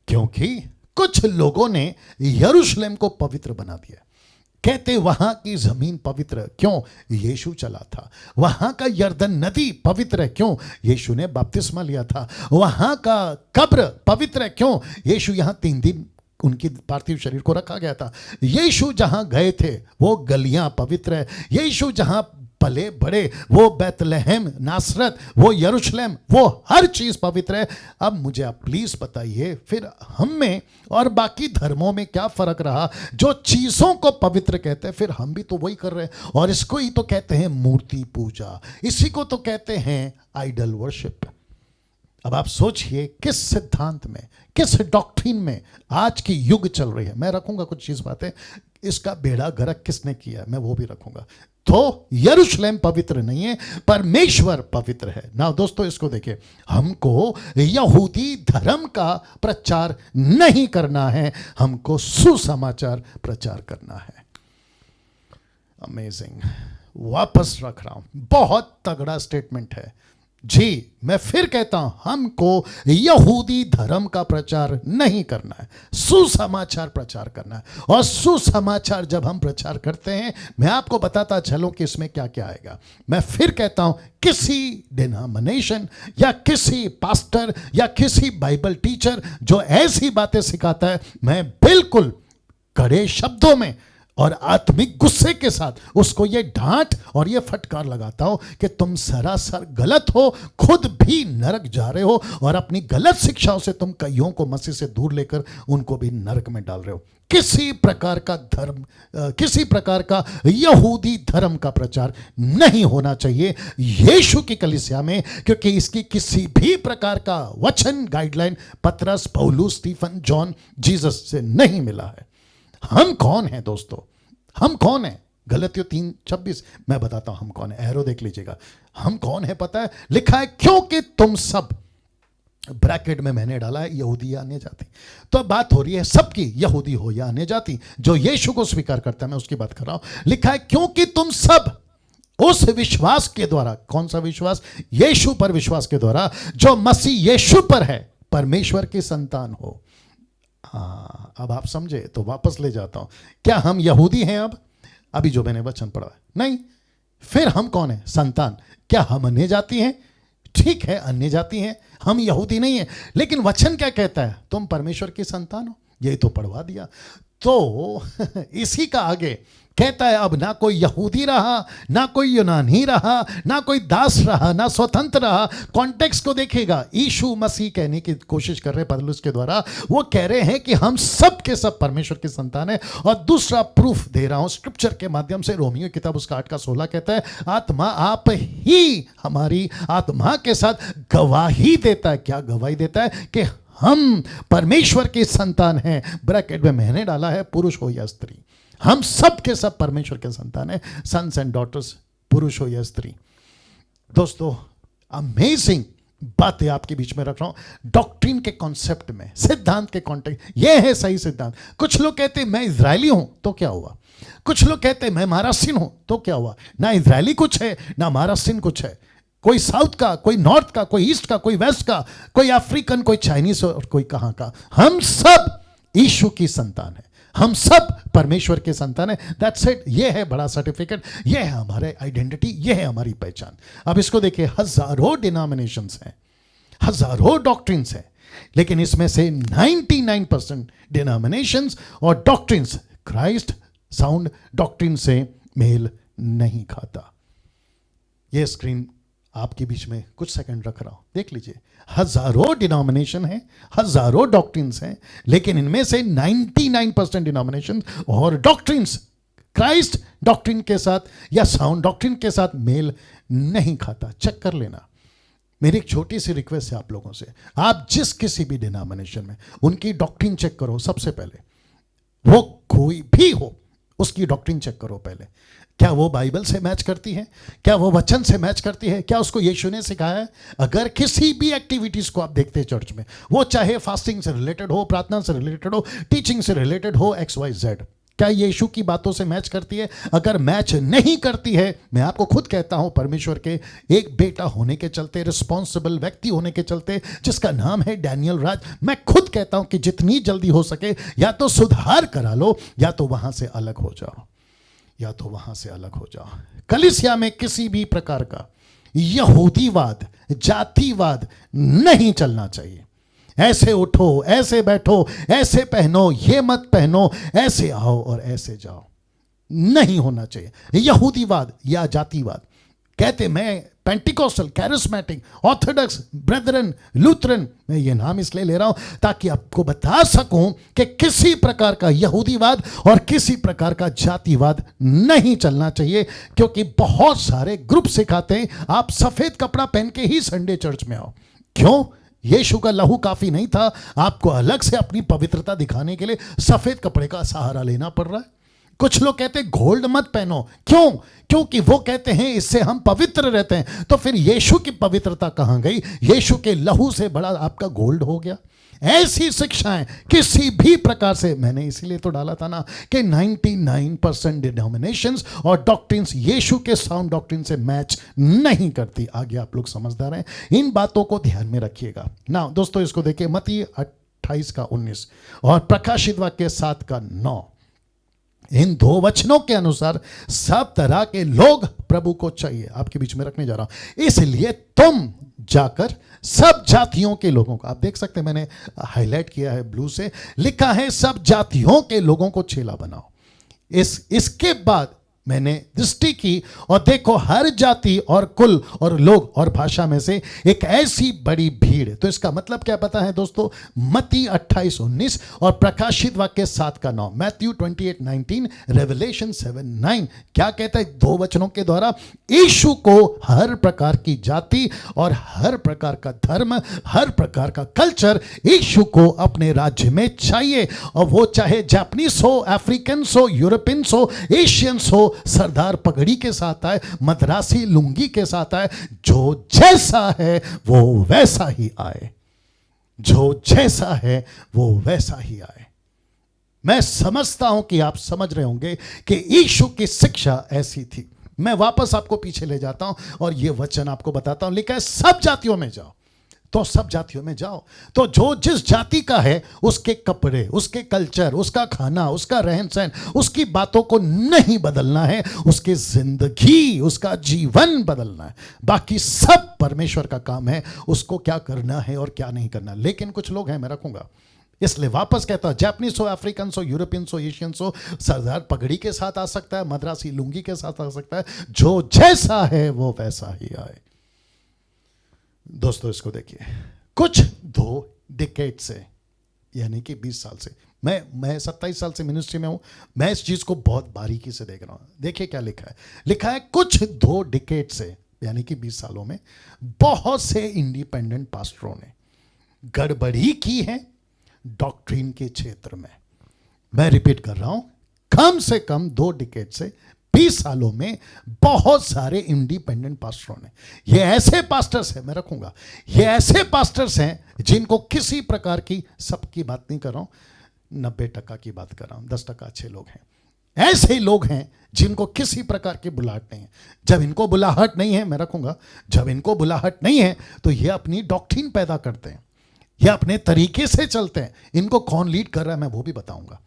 [SPEAKER 1] क्योंकि कुछ लोगों ने यरूशलेम को पवित्र बना दिया। कहते वहां की जमीन पवित्र, क्यों? यीशु चला था। वहां का यर्दन नदी पवित्र है, क्यों? यीशु ने बपतिस्मा लिया था। वहां का कब्र पवित्र है, क्यों? यीशु यहां 3 दिन उनकी पार्थिव शरीर को रखा गया था। यीशु जहां गए थे वो गलियां पवित्र है। यीशु जहां पले बड़े, वो बैतलहम, नासरत, वो यरूशलेम, वो हर चीज पवित्र है। अब मुझे आप प्लीज बताइए, फिर हम में और बाकी धर्मों में क्या फर्क रहा? जो चीजों को पवित्र कहते हैं, फिर हम भी तो वही कर रहे हैं। और इसको ही तो कहते हैं मूर्ति पूजा, इसी को तो कहते हैं आइडल वर्शिप। अब आप सोचिए किस सिद्धांत में, किस डॉक्ट्रिन में आज की युग चल रही है। मैं रखूंगा कुछ चीज बातें, इसका बेड़ा गर्क किसने किया मैं वो भी रखूंगा। तो यरूशलेम पवित्र नहीं है, परमेश्वर पवित्र है ना। दोस्तों इसको देखिए, हमको यहूदी धर्म का प्रचार नहीं करना है, हमको सुसमाचार प्रचार करना है। अमेजिंग, वापस रख रहा हूं, बहुत तगड़ा स्टेटमेंट है जी। मैं फिर कहता हूं, हमको यहूदी धर्म का प्रचार नहीं करना है, सुसमाचार प्रचार करना है। और सुसमाचार जब हम प्रचार करते हैं, मैं आपको बताता चलूं कि इसमें क्या क्या आएगा। मैं फिर कहता हूं, किसी डिनोमिनेशन या किसी पास्टर या किसी बाइबल टीचर जो ऐसी बातें सिखाता है, मैं बिल्कुल कड़े शब्दों में और आत्मिक गुस्से के साथ उसको ये डांट और ये फटकार लगाता हो कि तुम सरासर गलत हो, खुद भी नरक जा रहे हो और अपनी गलत शिक्षाओं से तुम कईयों को मसीह से दूर लेकर उनको भी नरक में डाल रहे हो। किसी प्रकार का धर्म, किसी प्रकार का यहूदी धर्म का प्रचार नहीं होना चाहिए यीशु की कलीसिया में, क्योंकि इसकी किसी भी प्रकार का वचन, गाइडलाइन पतरस, पौलुस, स्टीफन, जॉन, जीसस से नहीं मिला है। हम कौन हैं दोस्तों? हम कौन हैं? गलतियों 3:26 मैं बताता हूं हम कौन है। एरो देख लीजिएगा, हम कौन है पता है? लिखा है क्योंकि तुम सब, ब्रैकेट में मैंने डाला है यहूदी या अन्य जाति। तो बात हो रही है सबकी, यहूदी हो या अन्य जाति, जो यीशु को स्वीकार करता है, मैं उसकी बात कर रहा हूं। लिखा है क्योंकि तुम सब उस विश्वास के द्वारा, कौन सा विश्वास? यीशु पर विश्वास के द्वारा, जो मसीह यीशु पर है, परमेश्वर की संतान हो। हाँ, अब आप समझे तो वापस ले जाता हूं। क्या हम यहूदी हैं अब? अभी जो मैंने वचन पढ़ा है नहीं। फिर हम कौन है? संतान। क्या हम अन्य जाति हैं? ठीक है, अन्य जाति हैं, हम यहूदी नहीं हैं। लेकिन वचन क्या कहता है? तुम परमेश्वर की संतान हो, यही तो पढ़वा दिया। तो इसी का आगे कहता है, अब ना कोई यहूदी रहा, ना कोई यूनानी रहा, ना कोई दास रहा, ना स्वतंत्र रहा। कॉन्टेक्स्ट को देखिएगा, यीशु मसीह कहने की कोशिश कर रहे हैं पौलुस के द्वारा, वो कह रहे हैं कि हम सब के सब परमेश्वर की संतान है। और दूसरा प्रूफ दे रहा हूं स्क्रिप्चर के माध्यम से, रोमियो किताब उसका 8:16 कहता है, आत्मा आप ही हमारी आत्मा के साथ गवाही देता है। क्या गवाही देता है? कि हम परमेश्वर के संतान हैं। ब्रैकेट में मैंने डाला है पुरुष हो या स्त्री, हम सब के सब परमेश्वर के संतान हैं, सन्स एंड डॉटर्स, पुरुष हो या स्त्री। दोस्तों अमेजिंग बातें आपके बीच में रख रहा हूं डॉक्ट्रिन के कॉन्सेप्ट में, सिद्धांत के कॉन्टेक्स्ट। ये है सही सिद्धांत। कुछ लोग कहते हैं मैं इजरायली हूं तो क्या हुआ, कुछ लोग कहते हैं मैं महाराष्ट्रियन हूं तो क्या हुआ। ना इजरायली कुछ है ना महाराष्ट्रियन कुछ है, कोई साउथ का, कोई नॉर्थ का, कोई ईस्ट का, कोई वेस्ट का, कोई अफ्रीकन, कोई चाइनीज और कोई कहां का। हम सब यीशु की संतान है, हम सब परमेश्वर के संतान है। That's it. ये है बड़ा सर्टिफिकेट, ये है हमारे आइडेंटिटी, ये है हमारी पहचान। अब इसको देखिए, हजारों डिनोमिनेशंस हैं, हजारों डॉक्ट्रिन्स हैं, लेकिन इसमें से 99% डिनोमिनेशंस और डॉक्ट्रिन्स क्राइस्ट साउंड डॉक्ट्रिन से मेल नहीं खाता। ये स्क्रीन आपके बीच में कुछ सेकंड रख रहा हूं, देख लीजिए। हजारों डिनोमिनेशन है, हजारों डॉक्ट्रिन्स हैं, लेकिन इनमें से 99% डिनोमिनेशन और डॉक्ट्रिन्स क्राइस्ट डॉक्ट्रिन के साथ या साउंड डॉक्ट्रिन के साथ मेल नहीं खाता। चेक कर लेना। मेरी एक छोटी सी रिक्वेस्ट है आप लोगों से, आप जिस किसी भी डिनोमिनेशन में उनकी डॉक्ट्रिन चेक करो। सबसे पहले वो कोई भी हो, उसकी डॉक्ट्रिन चेक करो पहले। क्या वो बाइबल से मैच करती है, क्या वो वचन से मैच करती है, क्या उसको यीशु ने सिखाया है। अगर किसी भी एक्टिविटीज को आप देखते हैं चर्च में, वो चाहे फास्टिंग से रिलेटेड हो, प्रार्थना से रिलेटेड हो, टीचिंग से रिलेटेड हो, XYZ, क्या यीशु की बातों से मैच करती है। अगर मैच नहीं करती है, मैं आपको खुद कहता हूं, परमेश्वर के एक बेटा होने के चलते, रिस्पॉन्सिबल व्यक्ति होने के चलते, जिसका नाम है डैनियल राज, मैं खुद कहता हूं कि जितनी जल्दी हो सके या तो सुधार करा लो या तो वहां से अलग हो जाओ, या तो वहां से अलग हो जाओ। कलीसिया में किसी भी प्रकार का यहूदीवाद, जातिवाद नहीं चलना चाहिए। ऐसे उठो, ऐसे बैठो, ऐसे पहनो, ये मत पहनो, ऐसे आओ और ऐसे जाओ, नहीं होना चाहिए। यहूदीवाद या जातिवाद कहते, मैं Pentecostal, charismatic, Orthodox, brethren, Lutheran, मैं ये नाम इसलिए ले रहा हूं ताकि आपको बता सकूं कि किसी प्रकार का यहूदीवाद और किसी प्रकार का जातिवाद नहीं चलना चाहिए। क्योंकि बहुत सारे ग्रुप सिखाते हैं आप सफेद कपड़ा पहन के ही संडे चर्च में आओ। क्यों? यीशु का लहू काफी नहीं था, आपको अलग से अपनी पवित्रता दिखाने के लिए सफेद कपड़े का सहारा लेना पड़ रहा है। कुछ लोग कहते हैं गोल्ड मत पहनो। क्यों? क्योंकि वो कहते हैं इससे हम पवित्र रहते हैं। तो फिर यीशु की पवित्रता कहां गई? यीशु के लहू से बड़ा आपका गोल्ड हो गया। ऐसी शिक्षाएं किसी भी प्रकार से, मैंने इसीलिए तो डाला था ना कि 99% डिनोमिनेशंस और डॉक्ट्रिन्स यीशु के साउंड डॉक्ट्रिन से मैच नहीं करती। आगे आप लोग समझदार हैं, इन बातों को ध्यान में रखिएगा ना। दोस्तों इसको देखिए, मत्ती 28:19 और प्रकाशित वाक्य 7:9। इन दो वचनों के अनुसार सब तरह के लोग प्रभु को चाहिए। आपके बीच में रखने जा रहा हूं, इसलिए तुम जाकर सब जातियों के लोगों को, आप देख सकते हैं मैंने हाईलाइट किया है ब्लू से, लिखा है सब जातियों के लोगों को चेला बनाओ। इसके बाद मैंने दृष्टि की और देखो हर जाति और कुल और लोग और भाषा में से एक ऐसी बड़ी भीड़। तो इसका मतलब क्या पता है दोस्तों? मत्ती 28:19 और प्रकाशित वाक्य 7:9, मैथ्यू 28:19, रेवलेशन 7:9 क्या कहता है? दो वचनों के द्वारा यीशु को हर प्रकार की जाति और हर प्रकार का धर्म, हर प्रकार का कल्चर यीशु को अपने राज्य में चाहिए। और वो चाहे जापानीज हो, अफ्रीकन्स हो, यूरोपियंस हो, एशियंस हो, सरदार पगड़ी के साथ आए, मद्रासी लुंगी के साथ आए, जो जैसा है वो वैसा ही आए, जो जैसा है वो वैसा ही आए। मैं समझता हूं कि आप समझ रहे होंगे कि यीशु की शिक्षा ऐसी थी। मैं वापस आपको पीछे ले जाता हूं और यह वचन आपको बताता हूं, लिखा है सब जातियों में जाओ। तो सब जातियों में जाओ, तो जो जिस जाति का है उसके कपड़े, उसके कल्चर, उसका खाना, उसका रहन सहन, उसकी बातों को नहीं बदलना है, उसकी जिंदगी, उसका जीवन बदलना है। बाकी सब परमेश्वर का काम है, उसको क्या करना है और क्या नहीं करना। लेकिन कुछ लोग हैं, मैं रखूंगा इसलिए वापस कहता हूं, जापानीज हो, अफ्रीकन्स हो, यूरोपियंस हो, एशियंस हो, सरदार पगड़ी के साथ आ सकता है, मद्रासी लुंगी के साथ आ सकता है, जो जैसा है वो वैसा ही आए। दोस्तों इसको देखिए, कुछ 2 डिकेड से, यानी कि 20 साल से, मैं 27 साल से मिनिस्ट्री में हूं, मैं इस चीज को बहुत बारीकी से देख रहा हूं। देखिए क्या लिखा है, लिखा है कुछ 2 डिकेड से, यानी कि 20 सालों में बहुत से इंडिपेंडेंट पास्टरों ने गड़बड़ी की है डॉक्ट्रिन के क्षेत्र में। मैं रिपीट कर रहा हूं, कम से कम 2 डिकेड से 20 सालों में बहुत सारे इंडिपेंडेंट पास्टरों ने, ये ऐसे पास्टर्स हैं, मैं रखूंगा, ये ऐसे पास्टर्स हैं जिनको किसी प्रकार की, सबकी बात नहीं कर रहा हूं, 90% की बात कर रहा हूं, 10% अच्छे लोग हैं, ऐसे लोग हैं जिनको किसी प्रकार की बुलाहट नहीं है। जब इनको बुलाहट नहीं है, मैं रखूंगा, जब इनको बुलाहट नहीं है तो ये अपनी डॉक्ट्रिन पैदा करते हैं, ये अपने तरीके से चलते हैं। इनको कौन लीड कर रहा है मैं वो भी बताऊंगा।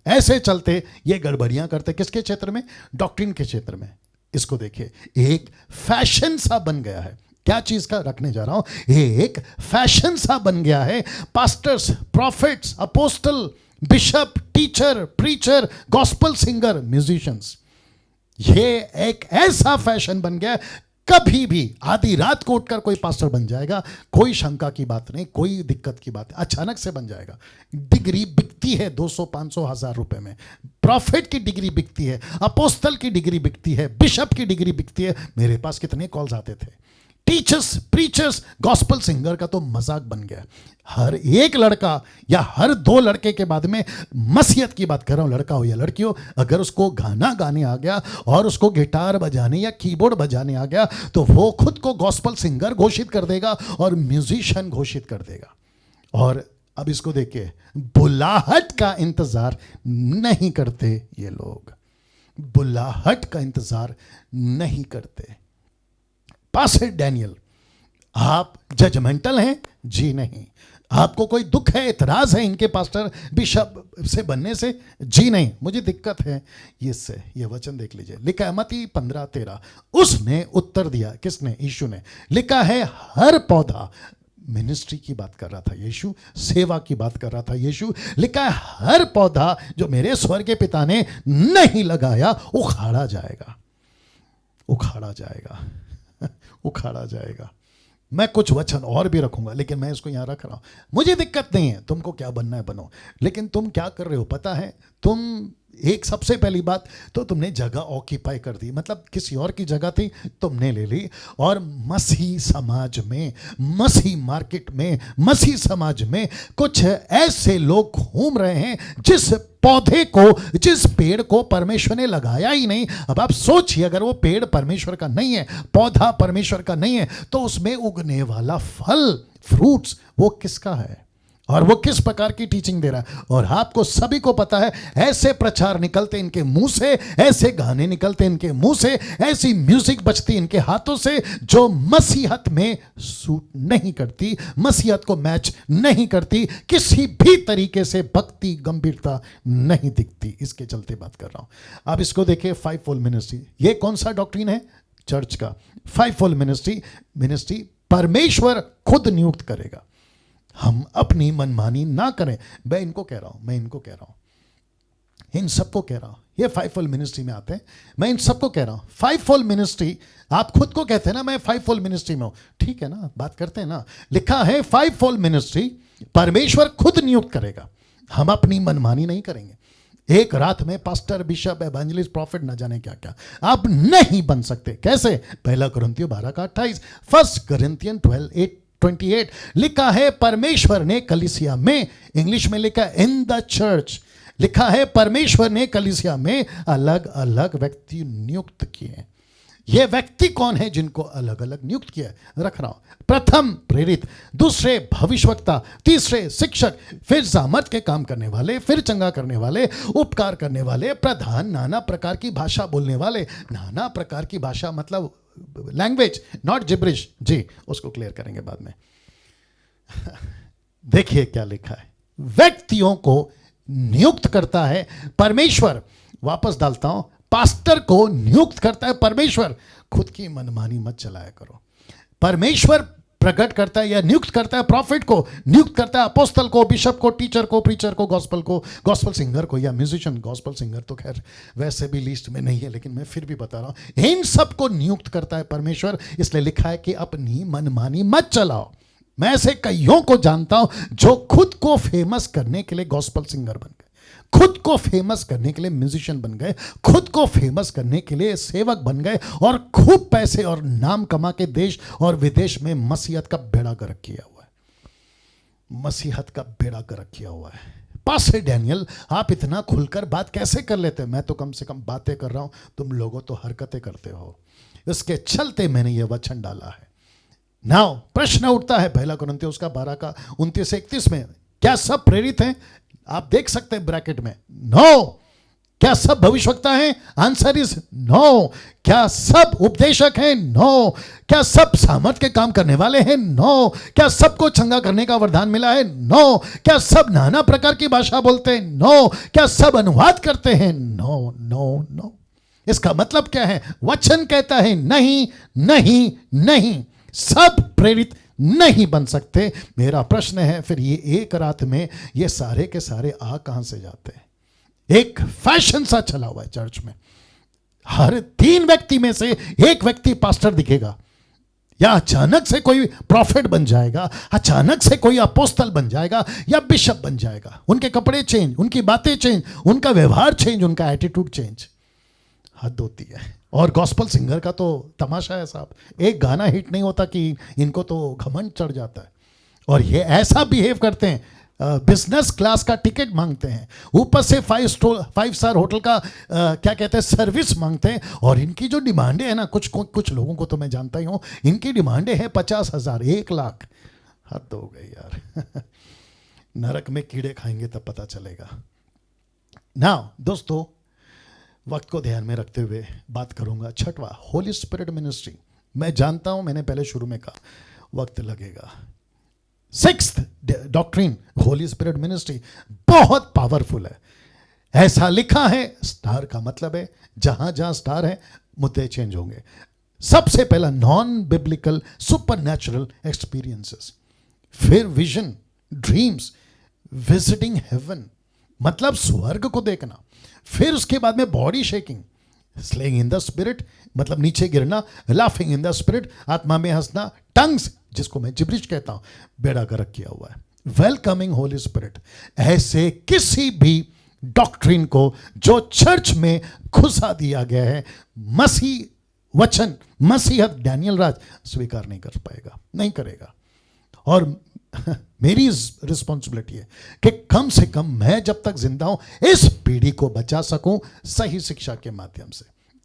[SPEAKER 1] ऐसे चलते ये गड़बड़ियां करते, किसके क्षेत्र में? डॉक्ट्रिन के क्षेत्र में। इसको देखिए, एक फैशन सा बन गया है। क्या चीज का रखने जा रहा हूं? एक फैशन सा बन गया है। Pastors, profits, apostle, bishop, teacher, preacher, gospel singer, musicians, ये एक ऐसा फैशन बन गया, कभी भी आधी रात को उठकर कोई पास्टर बन जाएगा, कोई शंका की बात नहीं, कोई दिक्कत की बात, अचानक से बन जाएगा। डिग्री बिकती है 200, 500, 1000 रुपए में। प्रॉफिट की डिग्री बिकती है, अपोस्टल की डिग्री बिकती है, बिशप की डिग्री बिकती है। मेरे पास कितने कॉल्स आते थे। टीचर्स, प्रीचर्स, गॉस्पल सिंगर का तो मजाक बन गया। हर एक लड़का या हर 2 लड़के के बाद में, मसीहत की बात कर रहा हूं, लड़का हो या लड़की हो, अगर उसको गाना गाने आ गया और उसको गिटार बजाने या कीबोर्ड बजाने आ गया तो वो खुद को गॉस्पल सिंगर घोषित कर देगा और म्यूजिशियन घोषित कर देगा। और अब इसको देखिए, बुलाहट का इंतजार नहीं करते ये लोग, बुलाहट का इंतजार नहीं करते। पास्टर डैनियल, आप जजमेंटल हैं? जी नहीं। आपको कोई दुख है, इतराज है इनके पास्टर बिशप से बनने से? जी नहीं, मुझे दिक्कत है इससे। ये वचन देख लीजिए, लिखा है मत्ती 15:13। उसने उत्तर दिया, किसने? यीशु ने। लिखा है हर पौधा, मिनिस्ट्री की बात कर रहा था यीशु, सेवा की बात कर रहा था यीशु। लिखा है हर पौधा जो मेरे स्वर्ग के पिता ने नहीं लगाया उखाड़ा जाएगा, उखाड़ा जाएगा, उखाड़ा जाएगा। मैं कुछ वचन और भी रखूंगा, लेकिन मैं इसको यहां रख रहा हूं। मुझे दिक्कत नहीं है, तुमको क्या बनना है बनो, लेकिन तुम क्या कर रहे हो पता है? तुम एक, सबसे पहली बात तो तुमने जगह ऑक्यूपाई कर दी, मतलब किसी और की जगह थी तुमने ले ली। और मसीह समाज में, मसीह मार्केट में, मसीह समाज में कुछ ऐसे लोग घूम रहे हैं जिस पौधे को, जिस पेड़ को परमेश्वर ने लगाया ही नहीं। अब आप सोचिए, अगर वो पेड़ परमेश्वर का नहीं है, पौधा परमेश्वर का नहीं है, तो उसमें उगने वाला फल, फ्रूट्स, वो किसका है और वो किस प्रकार की टीचिंग दे रहा है? और आपको सभी को पता है, ऐसे प्रचार निकलते इनके मुंह से, ऐसे गाने निकलते इनके मुंह से, ऐसी म्यूजिक बजती इनके हाथों से जो मसीहत में सूट नहीं करती, मसीहत को मैच नहीं करती, किसी भी तरीके से भक्ति गंभीरता नहीं दिखती। इसके चलते बात कर रहा हूं। अब इसको देखिए, 5-fold मिनिस्ट्री, ये कौन सा डॉक्ट्रिन है? चर्च का 5-fold मिनिस्ट्री परमेश्वर खुद नियुक्त करेगा, हम अपनी मनमानी ना करें। मैं इनको कह रहा हूं, इन सबको कह रहा हूं, ये 5-fold मिनिस्ट्री में आते हैं। मैं इन सबको कह रहा हूं, 5-fold मिनिस्ट्री, आप खुद को कहते हैं ना मैं 5-fold मिनिस्ट्री में हूं, ठीक है ना, बात करते हैं ना। लिखा है 5-fold मिनिस्ट्री परमेश्वर खुद नियुक्त करेगा, हम अपनी मनमानी नहीं करेंगे। एक रात में पास्टर, बिशप, एवेंजलिस्ट, प्रॉफिट, न जाने क्या क्या आप नहीं बन सकते। कैसे? 1 कुरिन्थियों 12:28, 1 कुरिन्थियन 12:28 लिखा है परमेश्वर ने कलीसिया में, इंग्लिश में लिखा है इन द चर्च, लिखा है परमेश्वर ने कलीसिया में अलग अलग व्यक्ति नियुक्त किए। ये व्यक्ति कौन है जिनको अलग अलग नियुक्त किया है? रख रहा हूं, प्रथम प्रेरित, दूसरे भविष्यवक्ता, तीसरे शिक्षक, फिर सामर्थ के काम करने वाले, फिर चंगा करने वाले, उपकार करने वाले, प्रधान, नाना प्रकार की भाषा बोलने वाले। नाना प्रकार की भाषा मतलब लैंग्वेज, नॉट जिब्रिश, जी उसको क्लियर करेंगे बाद में। देखिए क्या लिखा है, व्यक्तियों को नियुक्त करता है परमेश्वर। वापस डालता हूं, पास्टर को नियुक्त करता है परमेश्वर। खुद की मनमानी मत चलाया करो। परमेश्वर प्रकट करता है या नियुक्त करता है प्रॉफिट को, नियुक्त करता है अपोस्टल को, बिशप को, टीचर को, प्रीचर को, गॉस्पल सिंगर को या म्यूजिशियन। गॉस्पल सिंगर तो खैर वैसे भी लिस्ट में नहीं है, लेकिन मैं फिर भी बता रहा हूं, इन सबको नियुक्त करता है परमेश्वर। इसलिए लिखा है कि अपनी मनमानी मत चलाओ। मैं ऐसे कईयों को जानता हूं जो खुद को फेमस करने के लिए गॉस्पल सिंगर बन गए, खुद को फेमस करने के लिए म्यूजिशियन बन गए, खुद को फेमस करने के लिए सेवक बन गए और खूब पैसे और नाम कमा के देश और विदेश में मसीहत का बेड़ा गर्क किया हुआ है। मसीहत का बेड़ा गर्क किया हुआ है। पास्टर डैनियल, आप इतना खुलकर बात कैसे कर लेते हैं? मैं तो कम से कम बातें कर रहा हूं, तुम लोगों तो हरकतें करते हो। इसके चलते मैंने ये वचन डाला है। नाउ प्रश्न उठता है, 1 कुरिन्थियों उसका 12 का 29 से 31 में, क्या सब प्रेरित हैं? आप देख सकते हैं ब्रैकेट में, नो। क्या सब भविष्यवक्ता हैं? Answer is no. क्या सब उपदेशक हैं? नो। क्या सब सामर्थ के काम करने वाले हैं? नो। क्या सबको चंगा करने का वरदान मिला है? नो। क्या सब नाना प्रकार की भाषा बोलते हैं? नो। क्या सब अनुवाद करते हैं? No no no. इसका मतलब क्या है? वचन कहता है नहीं नहीं नहीं, सब प्रेरित नहीं बन सकते। मेरा प्रश्न है, फिर ये एक रात में ये सारे के सारे आ कहां से जाते हैं? एक फैशन सा चला हुआ है चर्च में, हर 3 व्यक्ति में से एक व्यक्ति पास्टर दिखेगा, या अचानक से कोई प्रॉफिट बन जाएगा, अचानक से कोई अपोस्तल बन जाएगा या बिशप बन जाएगा। उनके कपड़े चेंज, उनकी बातें चेंज, उनका व्यवहार चेंज, उनका एटीट्यूड चेंज। हद होती है। और गॉस्पल सिंगर का तो तमाशा है साहब, एक गाना हिट नहीं होता कि इनको तो घमंड चढ़ जाता है। और ये ऐसा बिहेव करते हैं, बिजनेस क्लास का टिकट मांगते हैं, ऊपर से 5 स्टार होटल का क्या कहते हैं सर्विस मांगते हैं। और इनकी जो डिमांडें हैं ना, कुछ लोगों को तो मैं जानता ही हूं, इनकी डिमांडें हैं 50,000, 1 लाख। हद हो गई यार। नरक में कीड़े खाएंगे तब पता चलेगा। नाउ दोस्तों, वक्त को ध्यान में रखते हुए बात करूंगा। 6वां, होली स्पिरिट मिनिस्ट्री। मैं जानता हूं, मैंने पहले शुरू में कहा वक्त लगेगा। 6th doctrine, Holi spirit ministry, बहुत पावरफुल है। ऐसा लिखा है, स्टार का मतलब है जहां जहां स्टार है मुद्दे चेंज होंगे। सबसे पहला नॉन बिब्लिकल सुपरनैचुरल एक्सपीरियंसेस, फिर विजन, ड्रीम्स, विजिटिंग हेवन मतलब स्वर्ग को देखना, फिर उसके बाद में body shaking, slaying in the spirit मतलब नीचे गिरना, लाफिंग इन द स्पिरिट आत्मा में हंसना, टंग्स जिसको मैं जिब्रिश कहता हूं, बेड़ा गर्क किया हुआ है, वेलकमिंग होली स्पिरिट। ऐसे किसी भी डॉक्ट्रिन को जो चर्च में घुसा दिया गया है, मसीह वचन, मसीहत डैनियल राज स्वीकार नहीं कर पाएगा, नहीं करेगा। और मेरी रिस्पॉन्सिबिलिटी है कि कम से कम मैं जब तक जिंदा हूं इस पीढ़ी को बचा सकूं सही शिक्षा के माध्यम से।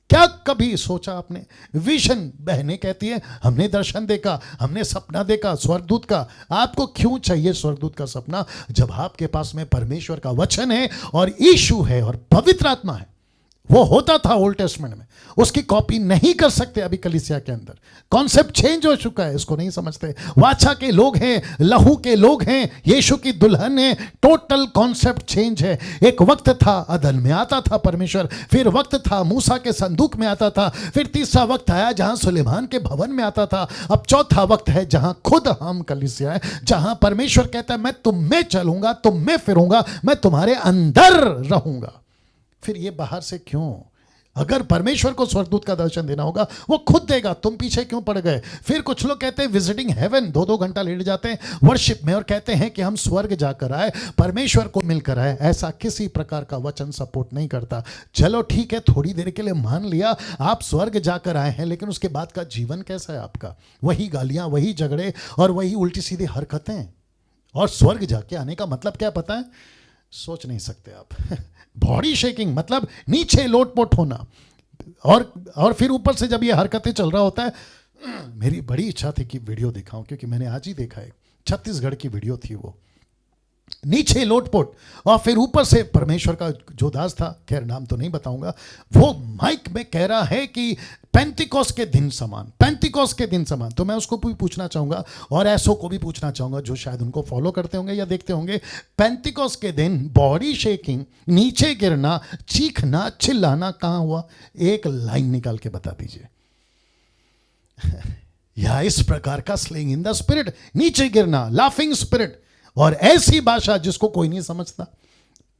[SPEAKER 1] क्या कभी सोचा आपने? विजन, बहनें कहती है हमने दर्शन देखा, हमने सपना देखा स्वर्गदूत का। आपको क्यों चाहिए स्वर्गदूत का सपना जब आपके पास में परमेश्वर का वचन है और यीशु है और पवित्र आत्मा है? वो होता था ओल्ड टेस्टमेंट में, उसकी कॉपी नहीं कर सकते अभी कलीसिया के अंदर। कॉन्सेप्ट चेंज हो चुका है, इसको नहीं समझते। वाचा के लोग हैं, लहू के लोग हैं, यीशु की दुल्हन है, टोटल कॉन्सेप्ट चेंज है। एक वक्त था अदन में आता था परमेश्वर, फिर वक्त था मूसा के संदूक में आता था, फिर तीसरा वक्त आया जहां सुलेमान के भवन में आता था, अब चौथा वक्त है जहां खुद हम कलीसिया है, जहां परमेश्वर कहता है मैं तुम में चलूंगा, तुम में फिरूंगा, मैं तुम्हारे अंदर रहूंगा। फिर ये बाहर से क्यों? अगर परमेश्वर को स्वर्गदूत का दर्शन देना होगा वो खुद देगा, तुम पीछे क्यों पड़ गए? फिर कुछ लोग कहते हैं विजिटिंग हेवन, 2-2 घंटा लेट जाते हैं वर्शिप में और कहते हैं कि हम स्वर्ग जाकर आए, परमेश्वर को मिलकर आए। ऐसा किसी प्रकार का वचन सपोर्ट नहीं करता। चलो ठीक है, थोड़ी देर के लिए मान लिया आप स्वर्ग जाकर आए हैं, लेकिन उसके बाद का जीवन कैसा है आपका? वही गालियां, वही झगड़े और वही उल्टी सीधी हरकतें। और स्वर्ग जाके आने का मतलब क्या पता है? सोच नहीं सकते आप। बॉडी शेकिंग मतलब नीचे लोटपोट होना, और फिर ऊपर से जब ये हरकतें चल रहा होता है। मेरी बड़ी इच्छा थी कि वीडियो दिखाऊं, क्योंकि मैंने आज ही देखा है, छत्तीसगढ़ की वीडियो थी वो। नीचे लोटपोट और फिर ऊपर से परमेश्वर का जो दास था, खैर नाम तो नहीं बताऊंगा, वो माइक में कह रहा है कि पेंतिकोस के दिन समान, पेंतिकोस के दिन समान। तो मैं उसको भी पूछना चाहूंगा और ऐसो को भी पूछना चाहूंगा जो शायद उनको फॉलो करते होंगे या देखते होंगे, पेंतिकोस के दिन बॉडी शेकिंग, नीचे गिरना, चीखना, चिल्लाना कहां हुआ? एक लाइन निकाल के बता दीजिए। या इस प्रकार का स्लेइंग इन द स्पिरिट, नीचे गिरना, लाफिंग स्पिरिट और ऐसी भाषा जिसको कोई नहीं समझता।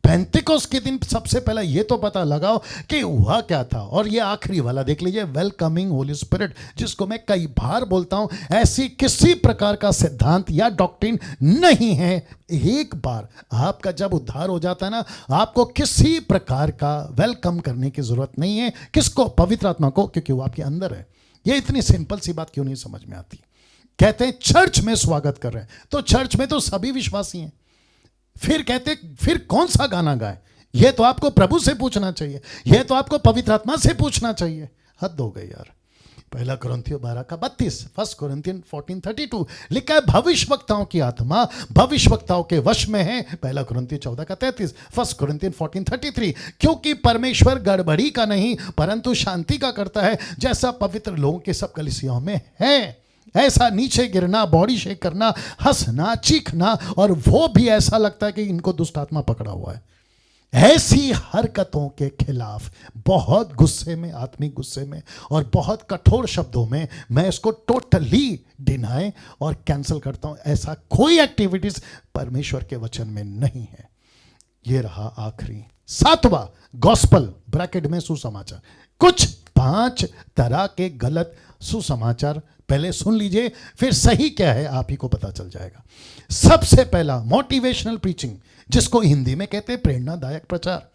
[SPEAKER 1] पेंतिकोस के दिन सबसे पहला ये तो पता लगाओ कि हुआ क्या था। और ये आखिरी वाला देख लीजिए, वेलकमिंग होली स्पिरिट, जिसको मैं कई बार बोलता हूं, ऐसी किसी प्रकार का सिद्धांत या डॉक्ट्रिन नहीं है। एक बार आपका जब उद्धार हो जाता है ना, आपको किसी प्रकार का वेलकम करने की जरूरत नहीं है। किसको? पवित्र आत्मा को, क्योंकि वो आपके अंदर है। ये इतनी सिंपल सी बात क्यों नहीं समझ में आती? कहते हैं चर्च में स्वागत कर रहे हैं, तो चर्च में तो सभी विश्वासी हैं। फिर कहते फिर कौन सा गाना गाए? यह तो आपको प्रभु से पूछना चाहिए, यह तो आपको पवित्र आत्मा से पूछना चाहिए। हद हो गई यार। 1 कुरिन्थियों 12:32, 1 कुरिन्थियन 14:32 लिखा है, भविष्यवक्ताओं की आत्मा भविष्यवक्ताओं के वश में है। 1 कुरिन्थियों 14:33, 1 कुरिन्थियन 14:33, क्योंकि परमेश्वर गड़बड़ी का नहीं परंतु शांति का करता है, जैसा पवित्र लोगों के सब कलीसियाओं में है। ऐसा नीचे गिरना, बॉडी शेक करना, हंसना, चीखना, और वो भी ऐसा लगता है कि इनको दुष्ट आत्मा पकड़ा हुआ है। ऐसी हरकतों के खिलाफ बहुत गुस्से में, आत्मिक गुस्से में और बहुत कठोर शब्दों में मैं इसको टोटली डिनाई और कैंसिल करता हूं। ऐसा कोई एक्टिविटीज परमेश्वर के वचन में नहीं है। ये रहा आखिरी 7वां गॉस्पल, ब्रैकेट में सुसमाचार। कुछ 5 तरह के गलत सुसमाचार पहले सुन लीजिए, फिर सही क्या है आप ही को पता चल जाएगा। सबसे पहला मोटिवेशनल प्रीचिंग, जिसको हिंदी में कहते हैं प्रेरणादायक प्रचार।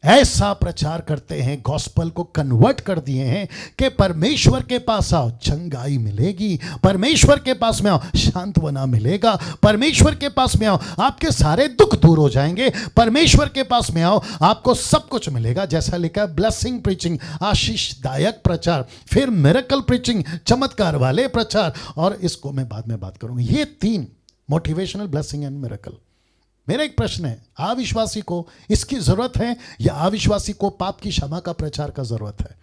[SPEAKER 1] ऐसा प्रचार करते हैं, गॉस्पल को कन्वर्ट कर दिए हैं कि परमेश्वर के पास आओ चंगाई मिलेगी, परमेश्वर के पास में आओ सांत्वना मिलेगा, परमेश्वर के पास में आओ आपके सारे दुख दूर हो जाएंगे, परमेश्वर के पास में आओ आपको सब कुछ मिलेगा। जैसा लिखा है ब्लेसिंग प्रीचिंग, आशीषदायक प्रचार। फिर मिरेकल प्रीचिंग, चमत्कार वाले प्रचार, और इसको मैं बाद में बात करूंगा। ये 3 मोटिवेशनल, ब्लेसिंग एंड मिरेकल। मेरा एक प्रश्न है, अविश्वासी को इसकी जरूरत है या अविश्वासी को पाप की क्षमा का प्रचार का जरूरत है?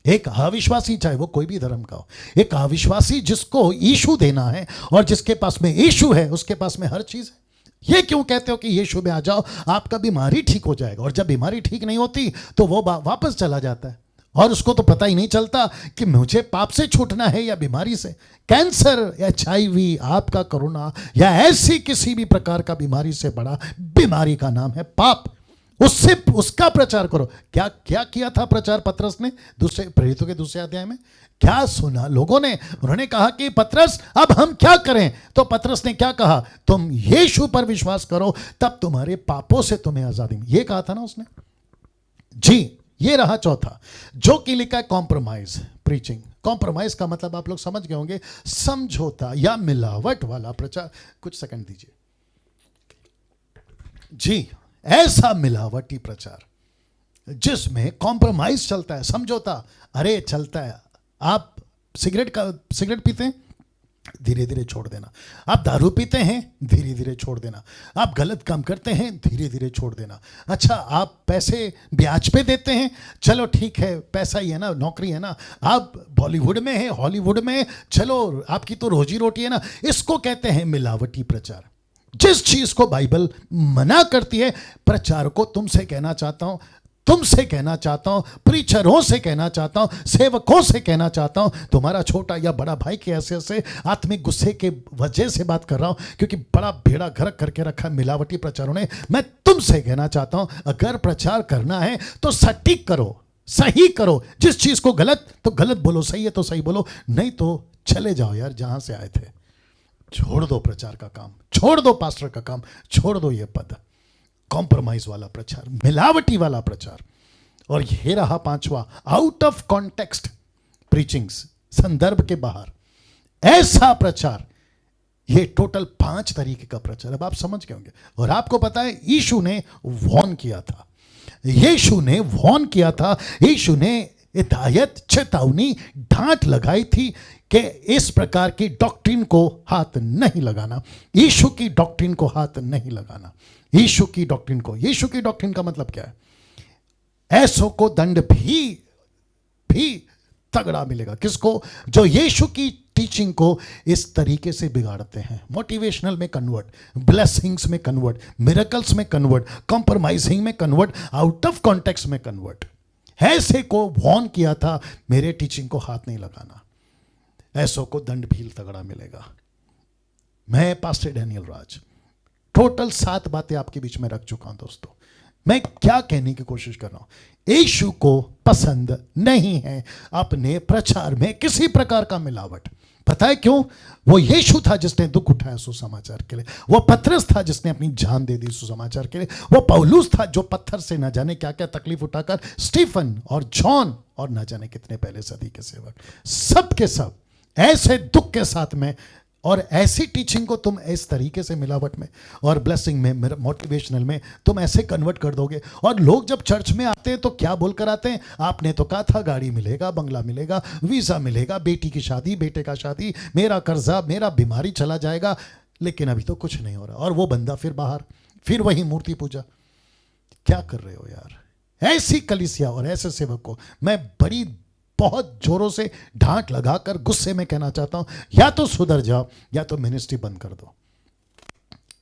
[SPEAKER 1] एक अविश्वासी, चाहे वो कोई भी धर्म का हो, एक अविश्वासी जिसको यीशु देना है और जिसके पास में यीशु है उसके पास में हर चीज है। ये क्यों कहते हो कि यीशु में आ जाओ आपका बीमारी ठीक हो जाएगा, और जब बीमारी ठीक नहीं होती तो वो वापस चला जाता है और उसको तो पता ही नहीं चलता कि मुझे पाप से छूटना है या बीमारी से। कैंसर, HIV, आपका कोरोना या ऐसी किसी भी प्रकार का बीमारी से बड़ा बीमारी का नाम है पाप। उससे उसका प्रचार करो। क्या क्या किया था प्रचार पतरस ने प्रेरितों के 2 अध्याय में? क्या सुना लोगों ने? उन्होंने कहा कि पतरस अब हम क्या करें? तो पतरस ने क्या कहा? तुम यीशु पर विश्वास करो तब तुम्हारे पापों से तुम्हें आजादी। ये कहा था ना उसने जी। ये रहा चौथा, जो कि लिखा है कॉम्प्रोमाइज प्रीचिंग। कॉम्प्रोमाइज का मतलब आप लोग समझ गए होंगे, समझौता या मिलावट वाला प्रचार। कुछ सेकंड दीजिए जी। ऐसा मिलावटी प्रचार जिसमें कॉम्प्रोमाइज चलता है, समझौता अरे चलता है। आप सिगरेट पीते हैं, धीरे धीरे छोड़ देना। आप दारू पीते हैं, धीरे धीरे छोड़ देना। आप गलत काम करते हैं, धीरे धीरे छोड़ देना। अच्छा, आप पैसे ब्याज पे देते हैं, चलो ठीक है, पैसा ही है ना, नौकरी है ना। आप बॉलीवुड में हैं, हॉलीवुड में, चलो आपकी तो रोजी रोटी है ना। इसको कहते हैं मिलावटी प्रचार। जिस चीज को बाइबल मना करती है, प्रचार को तुमसे कहना चाहता हूं, प्रीचरों से कहना चाहता हूं, सेवकों से कहना चाहता हूं, तुम्हारा छोटा या बड़ा भाई के ऐसे आत्मिक गुस्से के वजह से बात कर रहा हूं, क्योंकि बड़ा भेड़ा गर्क करके रखा मिलावटी प्रचारों ने। मैं तुमसे कहना चाहता हूं, अगर प्रचार करना है तो सटीक करो, सही करो। जिस चीज को गलत तो गलत बोलो, सही है तो सही बोलो, नहीं तो चले जाओ यार जहां से आए थे। छोड़ दो प्रचार का काम, छोड़ दो पास्टर का काम, छोड़ दो ये पद। कॉम्प्रोमाइज वाला प्रचार, मिलावटी वाला प्रचार। और ये रहा 5वां, आउट ऑफ कॉन्टेक्स्ट प्रीचिंग्स, संदर्भ के बाहर ऐसा प्रचार। ये टोटल 5 तरीके का प्रचार। अब आप समझ गए होंगे। और आपको पता है यीशु ने वॉर्न किया था, यीशु ने हिदायत, चेतावनी, डांट लगाई थी कि इस प्रकार की डॉक्ट्रिन को हाथ नहीं लगाना, यीशु की डॉक्ट्रिन को हाथ नहीं लगाना। यीशु की डॉक्ट्रिन का मतलब क्या है? ऐसों को दंड भी तगड़ा मिलेगा। किसको? जो यीशु की टीचिंग को इस तरीके से बिगाड़ते हैं। मोटिवेशनल में कन्वर्ट, ब्लेसिंग्स में कन्वर्ट, मिरेकल्स में कन्वर्ट, कॉम्प्रोमाइजिंग में कन्वर्ट, आउट ऑफ कॉन्टेक्स्ट में कन्वर्ट। ऐसे को वॉर्न किया था, मेरे टीचिंग को हाथ नहीं लगाना, ऐसों को दंड भी तगड़ा मिलेगा। मैं पास्टर डैनियल राज टोटल 7 बातें आपके बीच में रख चुका हूं। दोस्तों, मैं क्या कहने की कोशिश कर रहा हूं? यीशु को पसंद नहीं है अपने प्रचार में किसी प्रकार का मिलावट। पता है क्यों? वो यीशु था जिसने दुख उठाया सुसमाचार के लिए, वो पतरस था जिसने अपनी जान दे दी सुसमाचार के लिए, वो पौलुस था जो पत्थर से न जाने क्या क्या तकलीफ उठाकर, स्टीफन और जॉन और न जाने कितने पहले सदी के सेवक, सब के सब ऐसे दुख के साथ में और ऐसी टीचिंग को तुम इस तरीके से मिलावट में और ब्लेसिंग में, मोटिवेशनल में तुम ऐसे कन्वर्ट कर दोगे। और लोग जब चर्च में आते हैं तो क्या बोलकर आते हैं? आपने तो कहा था गाड़ी मिलेगा, बंगला मिलेगा, वीज़ा मिलेगा, बेटी की शादी, बेटे का शादी, मेरा कर्जा, मेरा बीमारी चला जाएगा, लेकिन अभी तो कुछ नहीं हो रहा। और वो बंदा फिर बाहर, फिर वही मूर्ति पूजा। क्या कर रहे हो यार? ऐसी कलीसिया और ऐसे सेवक को मैं बहुत जोरों से डांट लगाकर गुस्से में कहना चाहता हूं, या तो सुधर जाओ या तो मिनिस्ट्री बंद कर दो।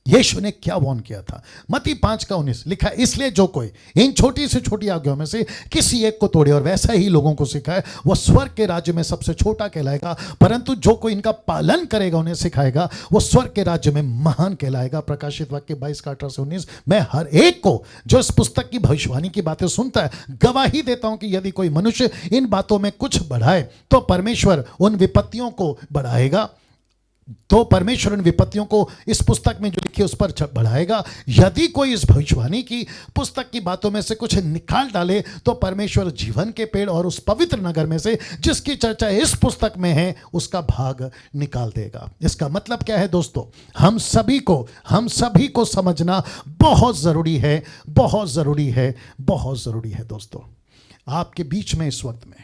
[SPEAKER 1] यीशु ने क्या वार्न किया था? मत्ती 5:19 लिखा है, इसलिए जो कोई इन छोटी से छोटी आज्ञाओं में से किसी एक को तोड़े और वैसा ही लोगों को सिखाए, वो स्वर्ग के राज्य में सबसे छोटा कहलाएगा, परंतु जो कोई इनका पालन करेगा, उन्हें सिखाएगा, वो स्वर्ग के राज्य में महान कहलाएगा। प्रकाशित वाक्य 22:18-19। मैं हर एक को जो इस पुस्तक की भविष्यवाणी की बातें सुनता है गवाही देता हूं कि यदि कोई मनुष्य इन बातों में कुछ बढ़ाए तो परमेश्वर उन विपत्तियों को बढ़ाएगा, तो परमेश्वर उन विपत्तियों को इस पुस्तक में जो लिखी है उस पर बढ़ाएगा। यदि कोई इस भविष्यवाणी की पुस्तक की बातों में से कुछ निकाल डाले तो परमेश्वर जीवन के पेड़ और उस पवित्र नगर में से जिसकी चर्चा इस पुस्तक में है उसका भाग निकाल देगा। इसका मतलब क्या है दोस्तों? हम सभी को समझना बहुत जरूरी है, बहुत जरूरी है, बहुत जरूरी है दोस्तों। आपके बीच में इस वक्त में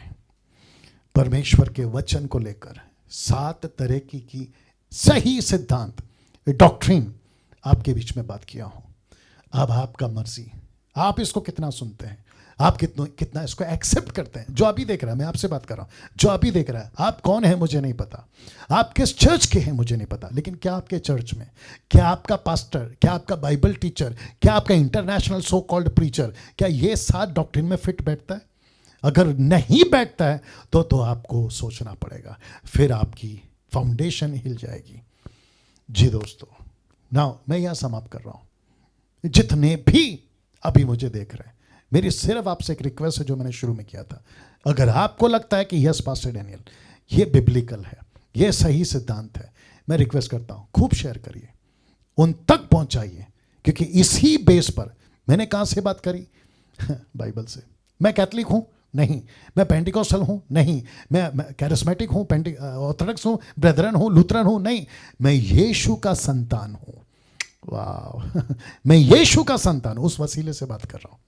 [SPEAKER 1] परमेश्वर के वचन को लेकर 7 तरह की सही सिद्धांत, डॉक्ट्रिन आपके बीच में बात किया हूं। अब आपका मर्जी, आप इसको कितना सुनते हैं, आप कितना इसको एक्सेप्ट करते हैं। जो अभी देख रहा है, मैं आपसे बात कर रहा हूं, जो अभी देख रहा है, आप कौन है मुझे नहीं पता, आप किस चर्च के हैं मुझे नहीं पता, लेकिन क्या आपके चर्च में, क्या आपका पास्टर, क्या आपका बाइबल टीचर, क्या आपका इंटरनेशनल सो कॉल्ड प्रीचर, क्या ये 7 डॉक्ट्रिन में फिट बैठता है? अगर नहीं बैठता है तो आपको सोचना पड़ेगा, फिर आपकी फाउंडेशन हिल जाएगी। जी दोस्तों, नाउ मैं यहां समाप्त कर रहा हूं। जितने भी अभी मुझे देख रहे हैं, मेरी सिर्फ आपसे एक रिक्वेस्ट है जो मैंने शुरू में किया था। अगर आपको लगता है कि यस पास्टर डैनियल ये बिब्लिकल है, ये सही सिद्धांत है, मैं रिक्वेस्ट करता हूं खूब शेयर करिए, उन तक पहुंचाइए, क्योंकि इसी बेस पर मैंने कहां से बात करी? बाइबल से। मैं कैथलिक हूं? नहीं। मैं पेंटिकॉस्टल हूं? नहीं। मैं कैरिस्मेटिक हूं, ऑर्थोडॉक्स हूं, ब्रेदरन हूं, लूथरन हूं? नहीं। मैं यीशु का संतान हूं। वाह मैं यीशु का संतान, उस वसीले से बात कर रहा हूं।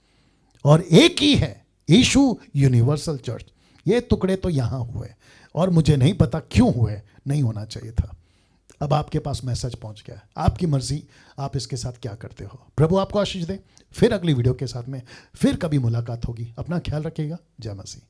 [SPEAKER 1] और एक ही है यीशु यूनिवर्सल चर्च। ये टुकड़े तो यहां हुए और मुझे नहीं पता क्यों हुए, नहीं होना चाहिए था। अब आपके पास मैसेज पहुंच गया, आपकी मर्जी, आप इसके साथ क्या करते हो। प्रभु आपको आशीष दे। फिर अगली वीडियो के साथ में फिर कभी मुलाकात होगी। अपना ख्याल रखिएगा। जय मसीह।